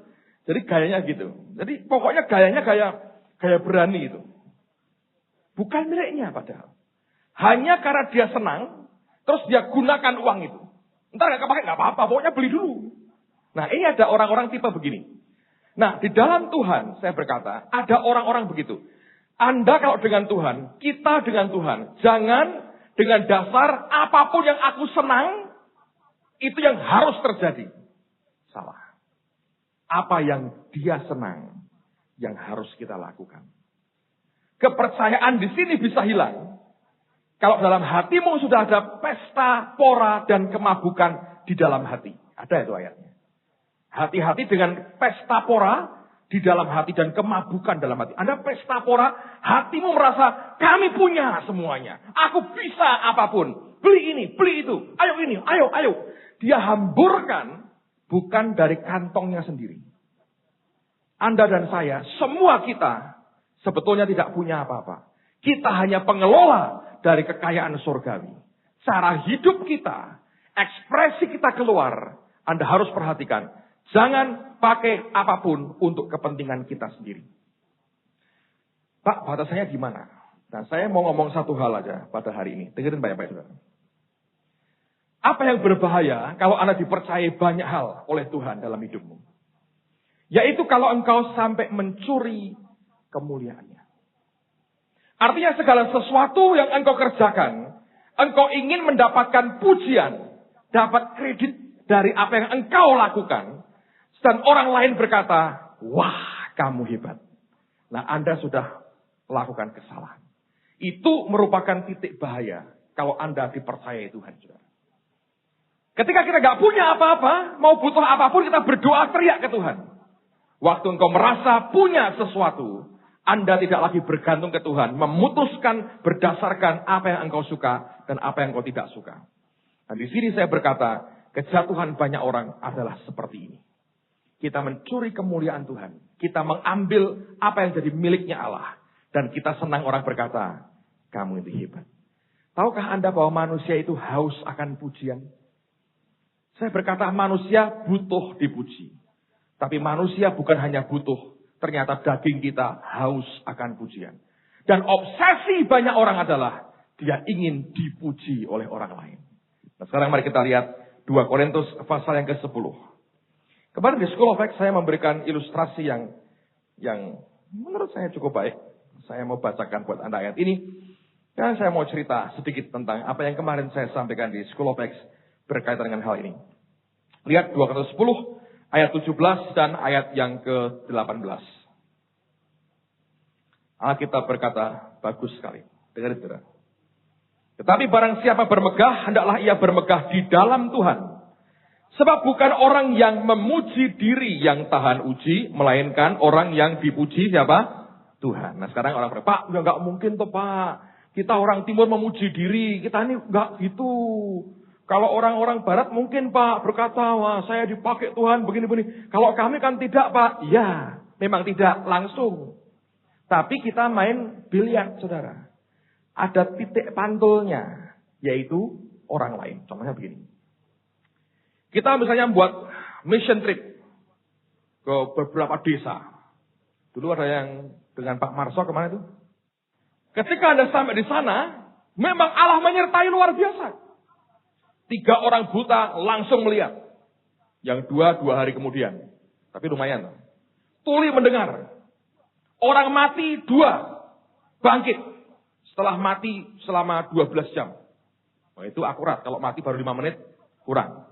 Jadi gayanya gitu. Jadi pokoknya gayanya gaya berani itu. Bukan miliknya padahal. Hanya karena dia senang, terus dia gunakan uang itu. Ntar gak kepake, gak apa-apa, pokoknya beli dulu. Nah ini ada orang-orang tipe begini. Nah di dalam Tuhan, saya berkata, ada orang-orang begitu. Anda kalau dengan Tuhan, kita dengan Tuhan, jangan dengan dasar apapun yang aku senang, itu yang harus terjadi. Salah. Apa yang dia senang, yang harus kita lakukan. Kepercayaan di sini bisa hilang. Kalau dalam hatimu sudah ada pesta, pora, dan kemabukan di dalam hati. Ada itu ayatnya. Hati-hati dengan pesta pora di dalam hati dan kemabukan dalam hati. Anda pesta pora, hatimu merasa kami punya semuanya. Aku bisa apapun. Beli ini, beli itu. Ayo ini, ayo. Dia hamburkan bukan dari kantongnya sendiri. Anda dan saya, semua kita sebetulnya tidak punya apa-apa. Kita hanya pengelola dari kekayaan surgawi. Cara hidup kita, ekspresi kita keluar, Anda harus perhatikan. Jangan pakai apapun untuk kepentingan kita sendiri. Pak, batasannya gimana? Nah, saya mau ngomong satu hal aja pada hari ini. Dengerin baik-baik, saudara. Apa yang berbahaya kalau Anda dipercayai banyak hal oleh Tuhan dalam hidupmu? Yaitu kalau engkau sampai mencuri kemuliaannya. Artinya segala sesuatu yang engkau kerjakan, engkau ingin mendapatkan pujian, dapat kredit dari apa yang engkau lakukan. Dan orang lain berkata, wah kamu hebat. Nah Anda sudah melakukan kesalahan. Itu merupakan titik bahaya kalau Anda dipercayai Tuhan. Ketika kita gak punya apa-apa, mau butuh apapun kita berdoa teriak ke Tuhan. Waktu engkau merasa punya sesuatu, Anda tidak lagi bergantung ke Tuhan. Memutuskan berdasarkan apa yang engkau suka dan apa yang engkau tidak suka. Dan di sini saya berkata, kejatuhan banyak orang adalah seperti ini. Kita mencuri kemuliaan Tuhan. Kita mengambil apa yang jadi miliknya Allah. Dan kita senang orang berkata, kamu itu hebat. Tahukah Anda bahwa manusia itu haus akan pujian? Saya berkata manusia butuh dipuji. Tapi manusia bukan hanya butuh. Ternyata daging kita haus akan pujian. Dan obsesi banyak orang adalah dia ingin dipuji oleh orang lain. Nah, sekarang mari kita lihat 2 Korintus pasal yang ke-10. Kemarin di School of Acts saya memberikan ilustrasi yang menurut saya cukup baik. Saya mau bacakan buat Anda ayat ini. Dan saya mau cerita sedikit tentang apa yang kemarin saya sampaikan di School of Acts berkaitan dengan hal ini. Lihat 2 Korintus 10 ayat 17 dan ayat yang ke-18. Alkitab berkata, bagus sekali. Dengar itu. Tetapi barang siapa bermegah, hendaklah ia bermegah di dalam Tuhan. Sebab bukan orang yang memuji diri yang tahan uji, melainkan orang yang dipuji siapa? Tuhan. Nah sekarang orang berkata, Pak, enggak mungkin tuh Pak. Kita orang timur memuji diri, kita ini enggak gitu. Kalau orang-orang barat mungkin Pak berkata, wah saya dipakai Tuhan begini-begini. Kalau kami kan tidak Pak. Ya, memang tidak langsung. Tapi kita main biliar saudara. Ada titik pantulnya, yaitu orang lain. Contohnya begini. Kita misalnya buat mission trip ke beberapa desa. Dulu ada yang dengan Pak Marso kemana itu? Ketika Anda sampai di sana, memang Allah menyertai luar biasa. 3 orang buta langsung melihat. Yang 2 hari kemudian. Tapi lumayan. Tuli mendengar. Orang mati 2 bangkit. Setelah mati selama 12 jam. Nah, itu akurat. Kalau mati baru 5 menit, kurang.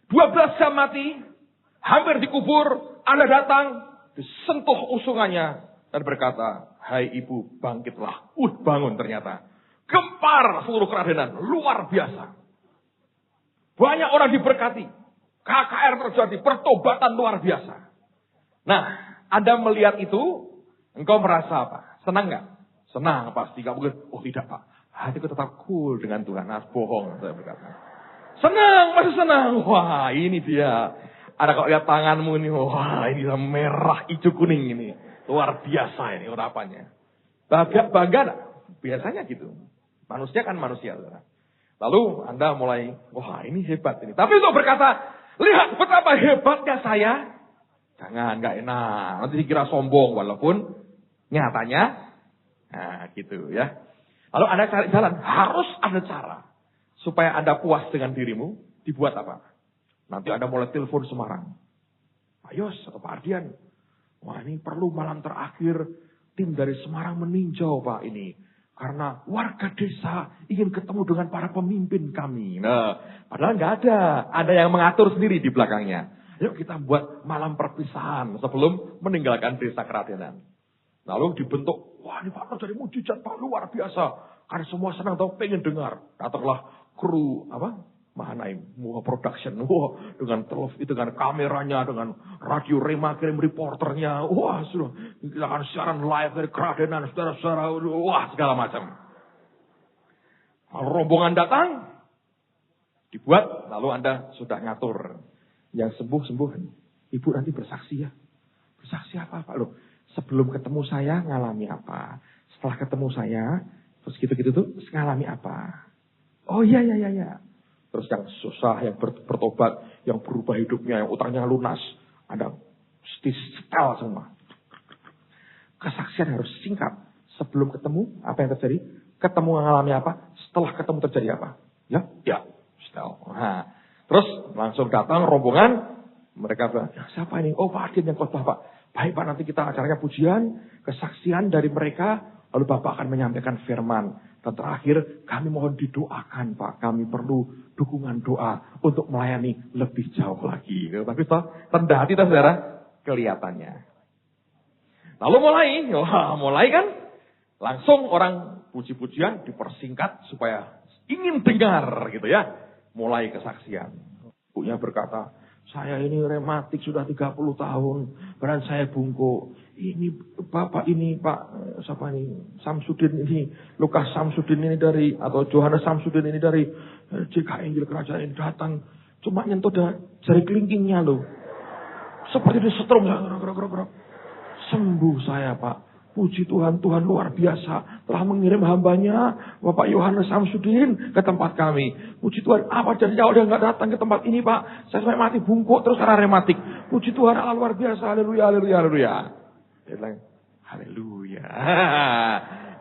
12 jam mati, hampir dikubur, Anda datang, disentuh usungannya, dan berkata, hai ibu, bangkitlah. Bangun ternyata. Gempar seluruh keradenan, luar biasa. Banyak orang diberkati. KKR terjadi, pertobatan luar biasa. Nah, Anda melihat itu, engkau merasa apa? Senang nggak? Senang pasti. Gak mungkin, oh tidak Pak. Hatiku tetap cool dengan Tuhan. Nah, bohong, saya berkata. Senang, masih senang. Wah, ini dia. Ada kalau lihat tanganmu ini, wah ini merah, hijau, kuning ini. Luar biasa ini urapannya. Bangga, biasanya gitu. Manusia kan manusia. Lalu Anda mulai, wah ini hebat ini. Tapi untuk berkata, lihat betapa hebatnya saya. Jangan, gak enak. Nanti dikira sombong walaupun nyatanya, nah gitu ya. Lalu Anda cari jalan, harus ada cara. Supaya Anda puas dengan dirimu, dibuat apa? Nanti Anda mulai telepon Semarang. Pak Yos atau Pak Ardian. Wah ini perlu malam terakhir tim dari Semarang meninjau Pak ini. Karena warga desa ingin ketemu dengan para pemimpin kami. Nah, padahal nggak ada. Ada yang mengatur sendiri di belakangnya. Yuk kita buat malam perpisahan sebelum meninggalkan desa Keradenan. Lalu dibentuk, wah ini Pak jadi mujizat Pak luar biasa. Karena semua senang tahu pengen dengar. Datanglah kru Mahanaim, production, dengan dengan kameranya, dengan radio Rema kirim reporternya, sudah kita akan siaran live dari Keradenan, saudara-saudara, segala macam. Lalu rombongan datang, dibuat, lalu Anda sudah ngatur. Yang sembuh, Ibu nanti bersaksi ya. Bersaksi apa Pak? Loh, sebelum ketemu saya ngalami apa? Setelah ketemu saya, terus gitu-gitu tuh ngalami apa? Oh iya. Terus yang susah, yang bertobat, yang berubah hidupnya, yang utangnya lunas. Ada setel semua. Kesaksian harus singkat. Sebelum ketemu, apa yang terjadi? Ketemu mengalami apa? Setelah ketemu terjadi apa? Ya, setel. Nah, terus langsung datang rombongan. Mereka bilang, siapa ini? Oh Pak Adin yang khotbah Pak. Baik Pak, nanti kita acaranya pujian, kesaksian dari mereka. Lalu Bapak akan menyampaikan firman. Dan terakhir, kami mohon didoakan Pak. Kami perlu dukungan doa untuk melayani lebih jauh lagi. Tapi toh, rendah hati toh saudara, kelihatannya. Lalu mulai kan. Langsung orang puji-pujian dipersingkat supaya ingin dengar gitu ya. Mulai kesaksian. Ibunya berkata, Saya ini rematik sudah 30 tahun. Badan saya bungkuk. Ini Bapak ini, Pak, siapa ini? Samsudin ini. Lukas Samsudin ini dari, atau Johannes Samsudin ini dari JKI Injil Kerajaan ini datang. Cuma nyentuh jari kelingkingnya loh. Seperti disetrum. Sembuh saya, Pak. Puji Tuhan, Tuhan luar biasa telah mengirim hambanya Bapak Yohanes Samsudin ke tempat kami. Puji Tuhan, apa jadinya udah nggak datang ke tempat ini, Pak? Saya sampai mati bungkuk terus karena rematik. Puji Tuhan, Allah luar biasa, haleluya, haleluya, haleluya. Dia bilang, haleluya.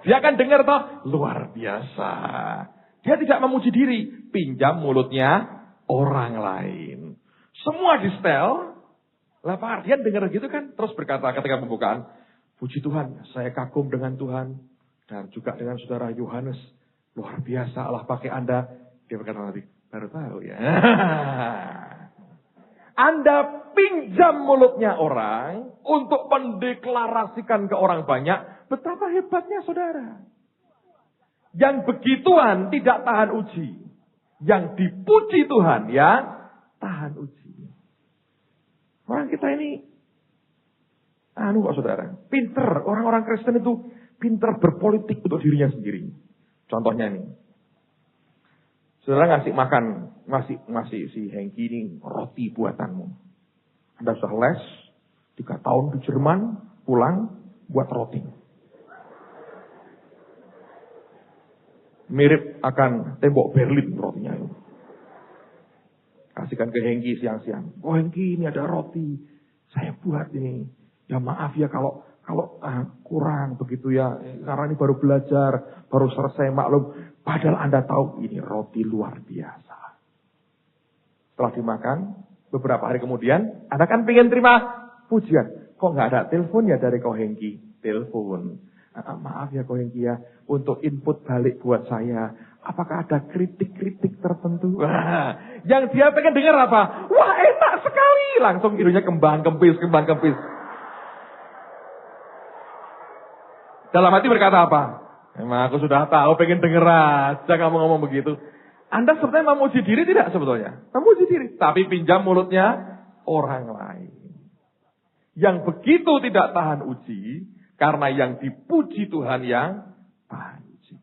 Dia akan dengar toh, luar biasa. Dia tidak memuji diri, pinjam mulutnya orang lain. Semua di setel. Lah Pak Ardian dengar gitu kan, terus berkata ketika pembukaan, puji Tuhan, saya kagum dengan Tuhan. Dan juga dengan saudara Yohanes. Luar biasa Allah pakai Anda. Dia berkata nanti, baru tahu ya. Anda pinjam mulutnya orang untuk mendeklarasikan ke orang banyak. Betapa hebatnya saudara. Yang begituan tidak tahan uji. Yang dipuji Tuhan ya tahan uji. Orang kita ini kok saudara, pinter. Orang-orang Kristen itu pinter berpolitik untuk dirinya sendiri. Contohnya nih. Saudara ngasih makan, ngasih si Hengki ini roti buatanmu. Anda sudah les, 3 tahun di Jerman, pulang, buat roti. Mirip akan tembok Berlin rotinya itu. Kasihkan ke Hengki siang-siang. Oh Hengki, ini ada roti. Saya buat ini. Ya maaf ya kalau kurang begitu ya. Karena ini baru belajar, baru selesai maklum. Padahal Anda tahu ini roti luar biasa. Setelah dimakan, beberapa hari kemudian, Anda kan pengen terima pujian. Kok nggak ada telepon ya dari Ko Hengki? Telepon. Maaf ya Ko Hengki ya, untuk input balik buat saya. Apakah ada kritik-kritik tertentu? Wah, yang dia pengen dengar apa? Wah enak sekali. Langsung hidungnya kembang-kempis. Dalam hati berkata apa? Emang aku sudah tahu, pengen denger aja kamu ngomong begitu. Anda sebenarnya memuji diri tidak sebetulnya? Memuji diri. Tapi pinjam mulutnya orang lain. Yang begitu tidak tahan uji. Karena yang dipuji Tuhan yang tahan uji.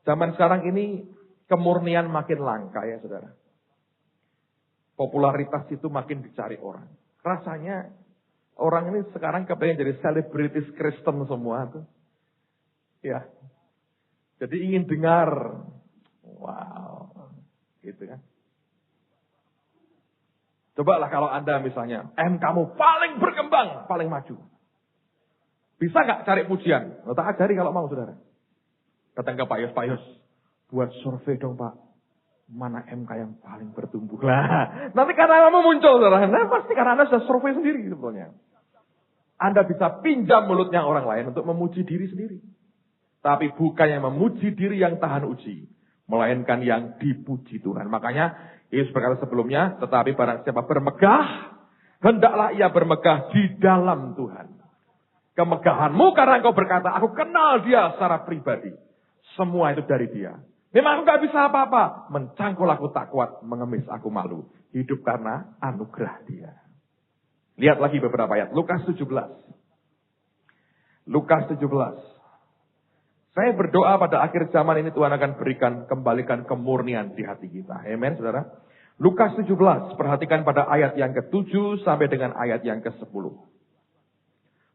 Zaman sekarang ini kemurnian makin langka ya saudara. Popularitas itu makin dicari orang. Rasanya orang ini sekarang kepengen jadi selebritis Kristen semua tuh. Ya. Jadi ingin dengar. Wow. Gitu kan. Cobalah kalau Anda misalnya, kamu paling berkembang, paling maju. Bisa nggak cari pujian? Tak ajari kalau mau saudara. Datang ke Pak Yos. Buat survei dong Pak. Mana MK yang paling bertumbuh lah. Nanti karena kamu muncul saudara. Nah pasti karena Anda sudah survei sendiri sebetulnya. Anda bisa pinjam mulutnya orang lain untuk memuji diri sendiri. Tapi bukan yang memuji diri yang tahan uji. Melainkan yang dipuji Tuhan. Makanya Yesus berkata sebelumnya, tetapi barang siapa bermegah, hendaklah ia bermegah di dalam Tuhan. Kemegahanmu karena engkau berkata, aku kenal dia secara pribadi. Semua itu dari dia. Memang aku gak bisa apa-apa. Mencangkul aku tak kuat, mengemis aku malu. Hidup karena anugerah dia. Lihat lagi beberapa ayat. Lukas 17. Lukas 17. Saya berdoa pada akhir zaman ini Tuhan akan kembalikan kemurnian di hati kita. Amen, saudara. Lukas 17. Perhatikan pada ayat yang ke-7 sampai dengan ayat yang ke-10.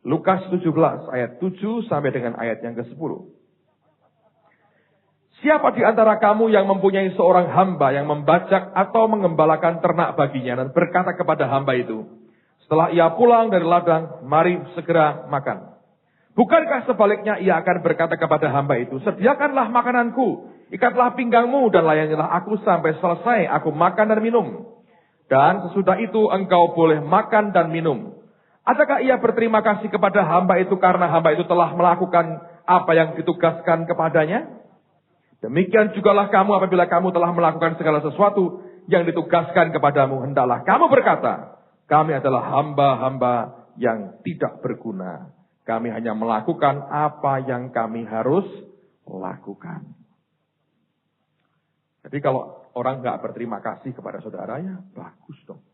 Lukas 17 ayat 7 sampai dengan ayat yang ke-10. Siapa di antara kamu yang mempunyai seorang hamba yang membajak atau mengembalakan ternak baginya dan berkata kepada hamba itu, setelah ia pulang dari ladang, mari segera makan. Bukankah sebaliknya ia akan berkata kepada hamba itu, sediakanlah makananku, ikatlah pinggangmu dan layanilah aku sampai selesai aku makan dan minum. Dan sesudah itu engkau boleh makan dan minum. Adakah ia berterima kasih kepada hamba itu karena hamba itu telah melakukan apa yang ditugaskan kepadanya? Demikian jugalah kamu apabila kamu telah melakukan segala sesuatu yang ditugaskan kepadamu. Hendaklah kamu berkata, kami adalah hamba-hamba yang tidak berguna. Kami hanya melakukan apa yang kami harus lakukan. Jadi kalau orang nggak berterima kasih kepada saudaranya, bagus dong.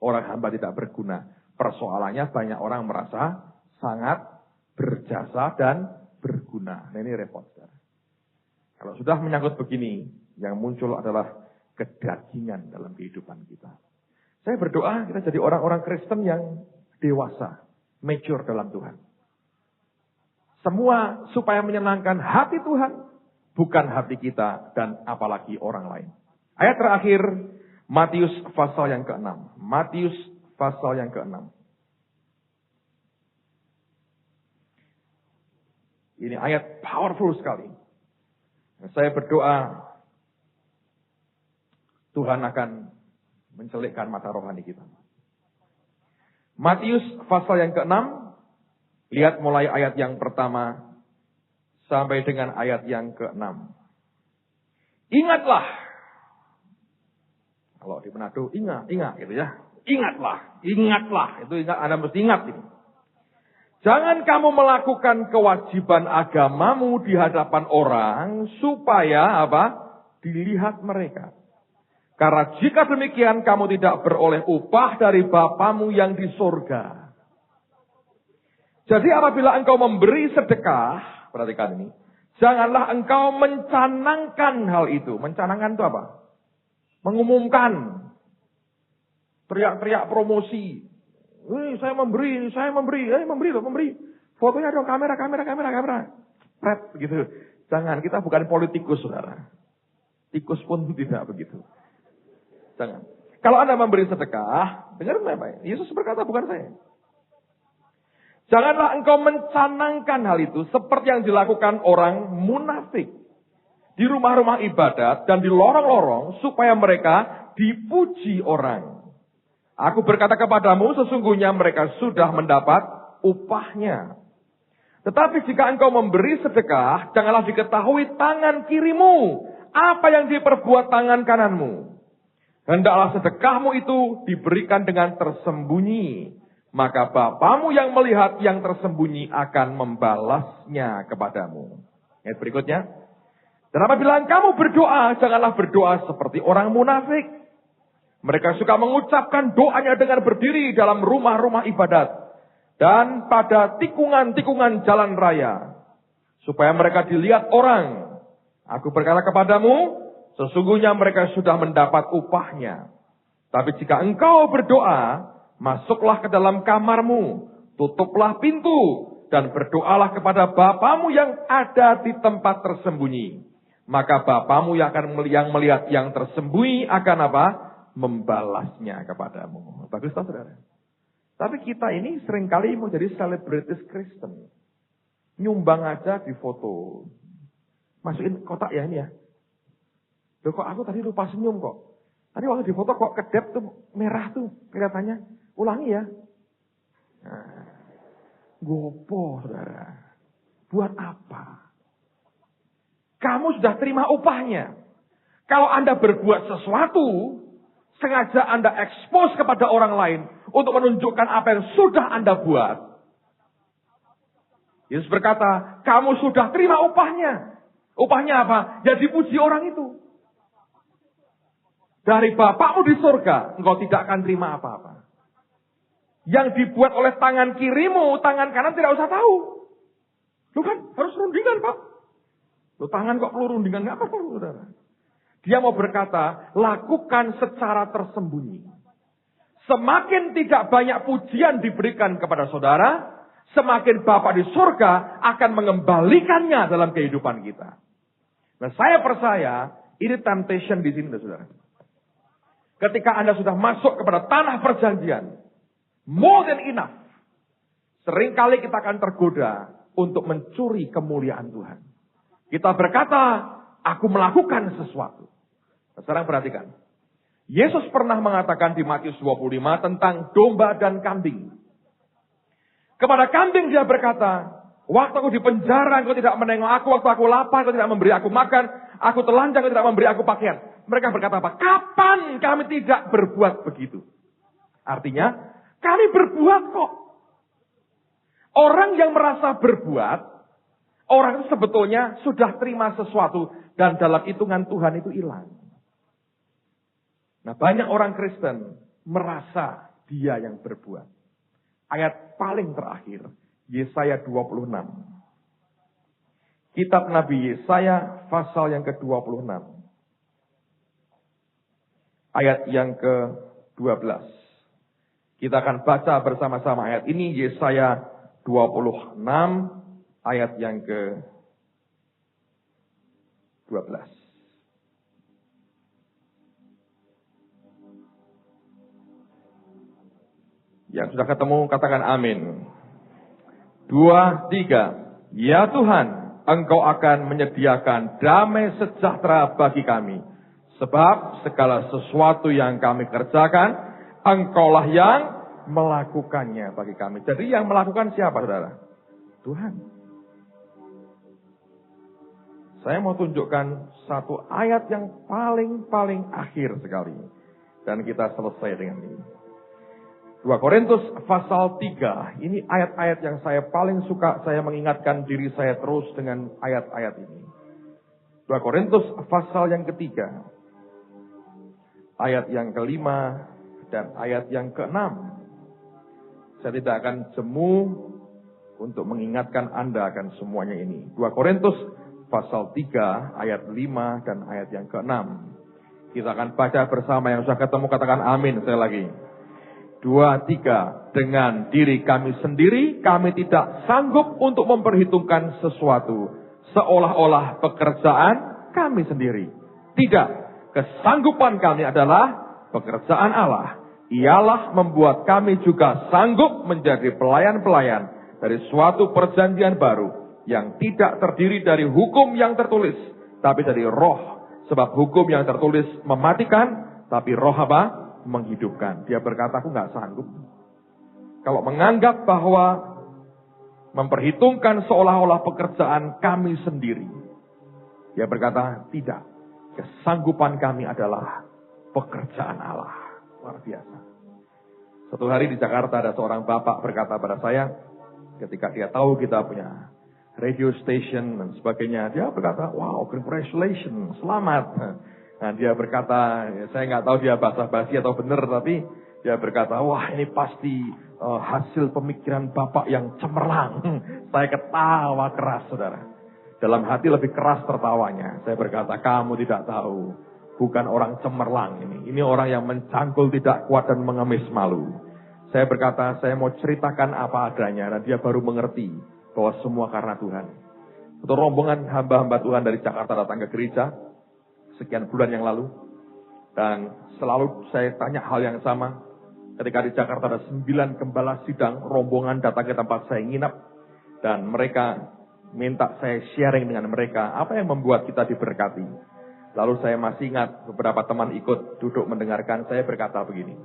Orang hamba tidak berguna. Persoalannya banyak orang merasa sangat berjasa dan berguna. Nah ini repot. Kalau sudah menyangkut begini, yang muncul adalah kedagingan dalam kehidupan kita. Saya berdoa kita jadi orang-orang Kristen yang dewasa, mature dalam Tuhan. Semua supaya menyenangkan hati Tuhan, bukan hati kita dan apalagi orang lain. Ayat terakhir, Matius pasal yang ke-6. Matius pasal yang ke-6. Ini ayat powerful sekali. Saya berdoa Tuhan akan mencelikkan mata rohani kita. Matius pasal yang ke-6. Lihat mulai ayat yang pertama sampai dengan ayat yang ke-6. Ingatlah. Kalau di Manado, ingat gitu ya. Ingatlah. Itu ingat, Anda mesti ingat ini. Jangan kamu melakukan kewajiban agamamu di hadapan orang supaya apa? Dilihat mereka. Karena jika demikian kamu tidak beroleh upah dari Bapamu yang di sorga. Jadi apabila engkau memberi sedekah, perhatikan ini. Janganlah engkau mencanangkan hal itu. Mencanangkan itu apa? Mengumumkan. Teriak-teriak promosi. Saya memberi. Memberi. Fotonya dong, kamera. Pret, gitu. Jangan, kita bukan politikus, saudara. Tikus pun tidak begitu. Jangan. Kalau Anda memberi sedekah, dengar baik-baik. Yesus berkata, bukan saya. Janganlah engkau mencanangkan hal itu seperti yang dilakukan orang munafik di rumah-rumah ibadat dan di lorong-lorong supaya mereka dipuji orang. Aku berkata kepadamu, sesungguhnya mereka sudah mendapat upahnya. Tetapi jika engkau memberi sedekah, janganlah diketahui tangan kirimu apa yang diperbuat tangan kananmu. Hendaklah sedekahmu itu diberikan dengan tersembunyi. Maka Bapamu yang melihat yang tersembunyi akan membalasnya kepadamu. Ayat berikutnya. Dan apabila kamu berdoa, janganlah berdoa seperti orang munafik. Mereka suka mengucapkan doanya dengan berdiri dalam rumah-rumah ibadat. Dan pada tikungan-tikungan jalan raya. Supaya mereka dilihat orang. Aku berkata kepadamu, sesungguhnya mereka sudah mendapat upahnya. Tapi jika engkau berdoa, masuklah ke dalam kamarmu, tutuplah pintu, dan berdoalah kepada Bapamu yang ada di tempat tersembunyi. Maka Bapamu yang akan melihat yang tersembunyi akan apa? Membalasnya kepadamu. Bagus tak, saudara? Tapi kita ini seringkali mau jadi selebritis Kristen. Nyumbang aja di foto. Masukin kotak ya ini ya. Loh kok aku tadi lupa senyum kok. Tadi waktu di foto kok kedep tuh merah tuh kelihatannya. Ulangi ya. Nah, gopo, saudara. Buat apa? Kamu sudah terima upahnya. Kalau Anda berbuat sesuatu, sengaja Anda expose kepada orang lain untuk menunjukkan apa yang sudah Anda buat. Yesus berkata, kamu sudah terima upahnya. Upahnya apa? Ya dipuji orang itu. Dari Bapakmu di surga, engkau tidak akan terima apa-apa. Yang dibuat oleh tangan kirimu, tangan kanan tidak usah tahu. Lu kan harus rundingan, Pak. Lu tangan kok perlu rundingan, nggak apa-apa, saudara. Dia mau berkata, lakukan secara tersembunyi. Semakin tidak banyak pujian diberikan kepada saudara, semakin Bapa di surga akan mengembalikannya dalam kehidupan kita. Nah, saya percaya ini temptation di sini, saudara. Ketika Anda sudah masuk kepada tanah perjanjian, more than enough. Seringkali kita akan tergoda untuk mencuri kemuliaan Tuhan. Kita berkata, aku melakukan sesuatu. Nah, sekarang perhatikan. Yesus pernah mengatakan di Matius 25 tentang domba dan kambing. Kepada kambing dia berkata, waktu aku di penjara, engkau tidak menengok aku. Waktu aku lapar, engkau tidak memberi aku makan. Aku telanjang, engkau tidak memberi aku pakaian. Mereka berkata apa? Kapan kami tidak berbuat begitu? Artinya, kami berbuat kok. Orang yang merasa berbuat, orang itu sebetulnya sudah terima sesuatu. Dan dalam hitungan Tuhan itu hilang. Nah, banyak orang Kristen merasa dia yang berbuat. Ayat paling terakhir, Yesaya 26. Kitab Nabi Yesaya pasal yang ke-26. Ayat yang ke-12. Kita akan baca bersama-sama ayat ini, Yesaya 26 ayat yang ke-12. Yang sudah ketemu katakan amin. 2, 3. Ya Tuhan, Engkau akan menyediakan damai sejahtera bagi kami. Sebab segala sesuatu yang kami kerjakan, Engkaulah yang melakukannya bagi kami. Jadi yang melakukan siapa, saudara? Tuhan. Saya mau tunjukkan satu ayat yang paling akhir sekali. Dan kita selesai dengan ini. 2 Korintus pasal 3. Ini ayat-ayat yang saya paling suka. Saya mengingatkan diri saya terus dengan ayat-ayat ini. 2 Korintus pasal yang ketiga. Ayat yang kelima dan ayat yang keenam. Saya tidak akan jemu untuk mengingatkan Anda akan semuanya ini. 2 Korintus pasal 3 ayat 5 dan ayat yang keenam. Kita akan baca bersama. Yang sudah ketemu katakan amin sekali lagi. 2, 3. Dengan diri kami sendiri, kami tidak sanggup untuk memperhitungkan sesuatu seolah-olah pekerjaan kami sendiri. Tidak, kesanggupan kami adalah pekerjaan Allah. Ialah membuat kami juga sanggup menjadi pelayan-pelayan dari suatu perjanjian baru yang tidak terdiri dari hukum yang tertulis, tapi dari roh. Sebab hukum yang tertulis mematikan, tapi roh apa? Menghidupkan. Dia berkata, aku gak sanggup. Kalau menganggap bahwa memperhitungkan seolah-olah pekerjaan kami sendiri. Dia berkata, tidak. Kesanggupan kami adalah pekerjaan Allah. Luar biasa. Suatu hari di Jakarta ada seorang bapak berkata pada saya, ketika dia tahu kita punya radio station dan sebagainya, dia berkata, wow, congratulations, selamat. Nah, dia berkata, saya nggak tahu dia basa-basi atau benar, tapi dia berkata, wah ini pasti hasil pemikiran Bapak yang cemerlang. Saya ketawa keras, saudara. Dalam hati lebih keras tertawanya. Saya berkata, kamu tidak tahu, bukan orang cemerlang ini. Ini orang yang mencangkul tidak kuat dan mengemis malu. Saya berkata, saya mau ceritakan apa adanya, dan dia baru mengerti bahwa semua karena Tuhan. Itu rombongan hamba-hamba Tuhan dari Jakarta datang ke gereja sekian bulan yang lalu. Dan selalu saya tanya hal yang sama. Ketika di Jakarta ada 9 gembala sidang, rombongan datang ke tempat saya nginap. Dan mereka minta saya sharing dengan mereka apa yang membuat kita diberkati. Lalu saya masih ingat beberapa teman ikut duduk mendengarkan. Saya berkata begini,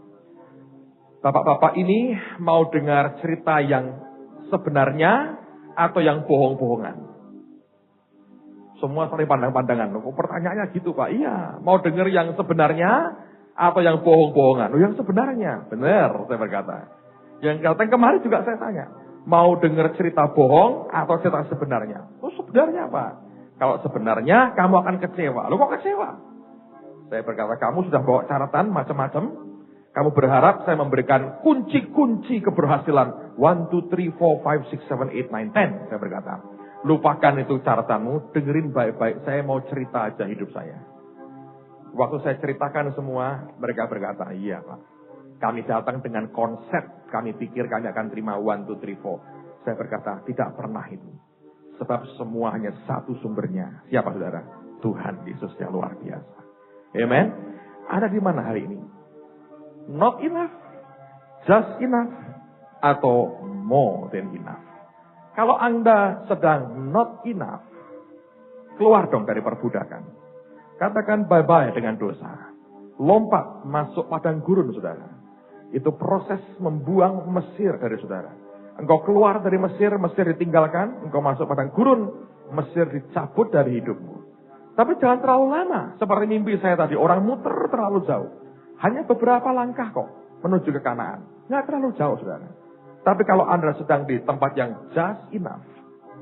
bapak-bapak ini mau dengar cerita yang sebenarnya atau yang bohong-bohongan? Semua saling pandang-pandangan. Pertanyaannya gitu Pak. Iya. Mau dengar yang sebenarnya atau yang bohong-bohongan? Yang sebenarnya. Benar, saya berkata. Yang datang kemarin juga saya tanya. Mau dengar cerita bohong atau cerita sebenarnya? Oh sebenarnya Pak. Kalau sebenarnya kamu akan kecewa. Loh kok kecewa? Saya berkata, kamu sudah bawa catatan macam-macam. Kamu berharap saya memberikan kunci-kunci keberhasilan. 1, 2, 3, 4, 5, 6, 7, 8, 9, 10. Saya berkata. Lupakan itu catatanmu, dengerin baik-baik, saya mau cerita aja hidup saya. Waktu saya ceritakan semua, mereka berkata, iya Pak. Kami datang dengan konsep, kami pikir kami akan terima 1, 2, 3, 4. Saya berkata, tidak pernah itu. Sebab semua hanya satu sumbernya. Siapa saudara? Tuhan Yesus yang luar biasa. Amen. Ada di mana hari ini? Not enough, just enough, atau more than enough. Kalau Anda sedang not enough, keluar dong dari perbudakan. Katakan bye-bye dengan dosa. Lompat masuk padang gurun, saudara. Itu proses membuang Mesir dari saudara. Engkau keluar dari Mesir, Mesir ditinggalkan. Engkau masuk padang gurun, Mesir dicabut dari hidupmu. Tapi jangan terlalu lama. Seperti mimpi saya tadi, orang muter terlalu jauh. Hanya beberapa langkah kok menuju ke Kanaan. Nggak terlalu jauh, saudara. Tapi kalau Anda sedang di tempat yang just enough,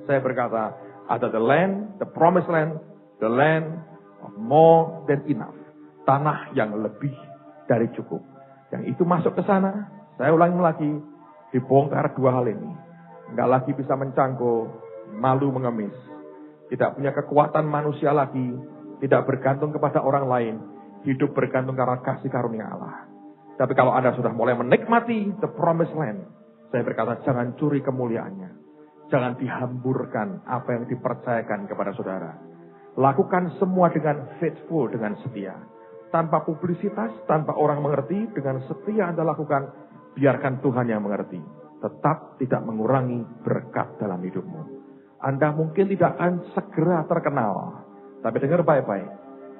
saya berkata, ada the land, the promised land, the land of more than enough. Tanah yang lebih dari cukup. Yang itu masuk ke sana, saya ulangi lagi, dibongkar dua hal ini. Enggak lagi bisa mencangkul, malu mengemis. Tidak punya kekuatan manusia lagi, tidak bergantung kepada orang lain. Hidup bergantung karena kasih karunia Allah. Tapi kalau Anda sudah mulai menikmati the promised land, saya berkata jangan curi kemuliaannya. Jangan dihamburkan apa yang dipercayakan kepada saudara. Lakukan semua dengan faithful, dengan setia. Tanpa publisitas, tanpa orang mengerti, dengan setia Anda lakukan, biarkan Tuhan yang mengerti. Tetap tidak mengurangi berkat dalam hidupmu. Anda mungkin tidak akan segera terkenal. Tapi dengar baik-baik,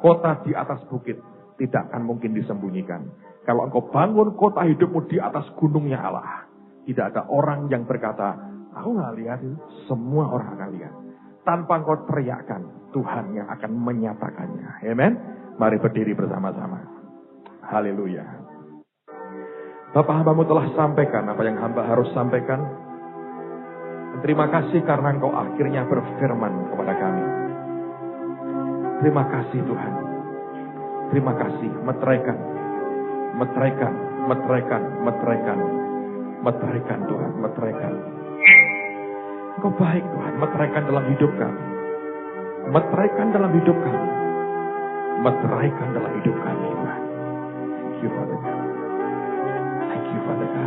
kota di atas bukit tidak akan mungkin disembunyikan. Kalau engkau bangun kota hidupmu di atas gunungnya Allah, tidak ada orang yang berkata, aku gak lihat, semua orang akan lihat. Tanpa engkau teriakkan, Tuhan yang akan menyatakannya. Amen. Mari berdiri bersama-sama. Haleluya. Bapak hambamu telah sampaikan apa yang hamba harus sampaikan. Terima kasih karena engkau akhirnya berfirman kepada kami. Terima kasih Tuhan. Terima kasih. Meteraikan Tuhan. Meteraikan. Engkau baik Tuhan. Meteraikan dalam hidup kami. Meteraikan dalam hidup kami. Meteraikan dalam hidup kami Tuhan. Thank you Father God. Thank you Father God.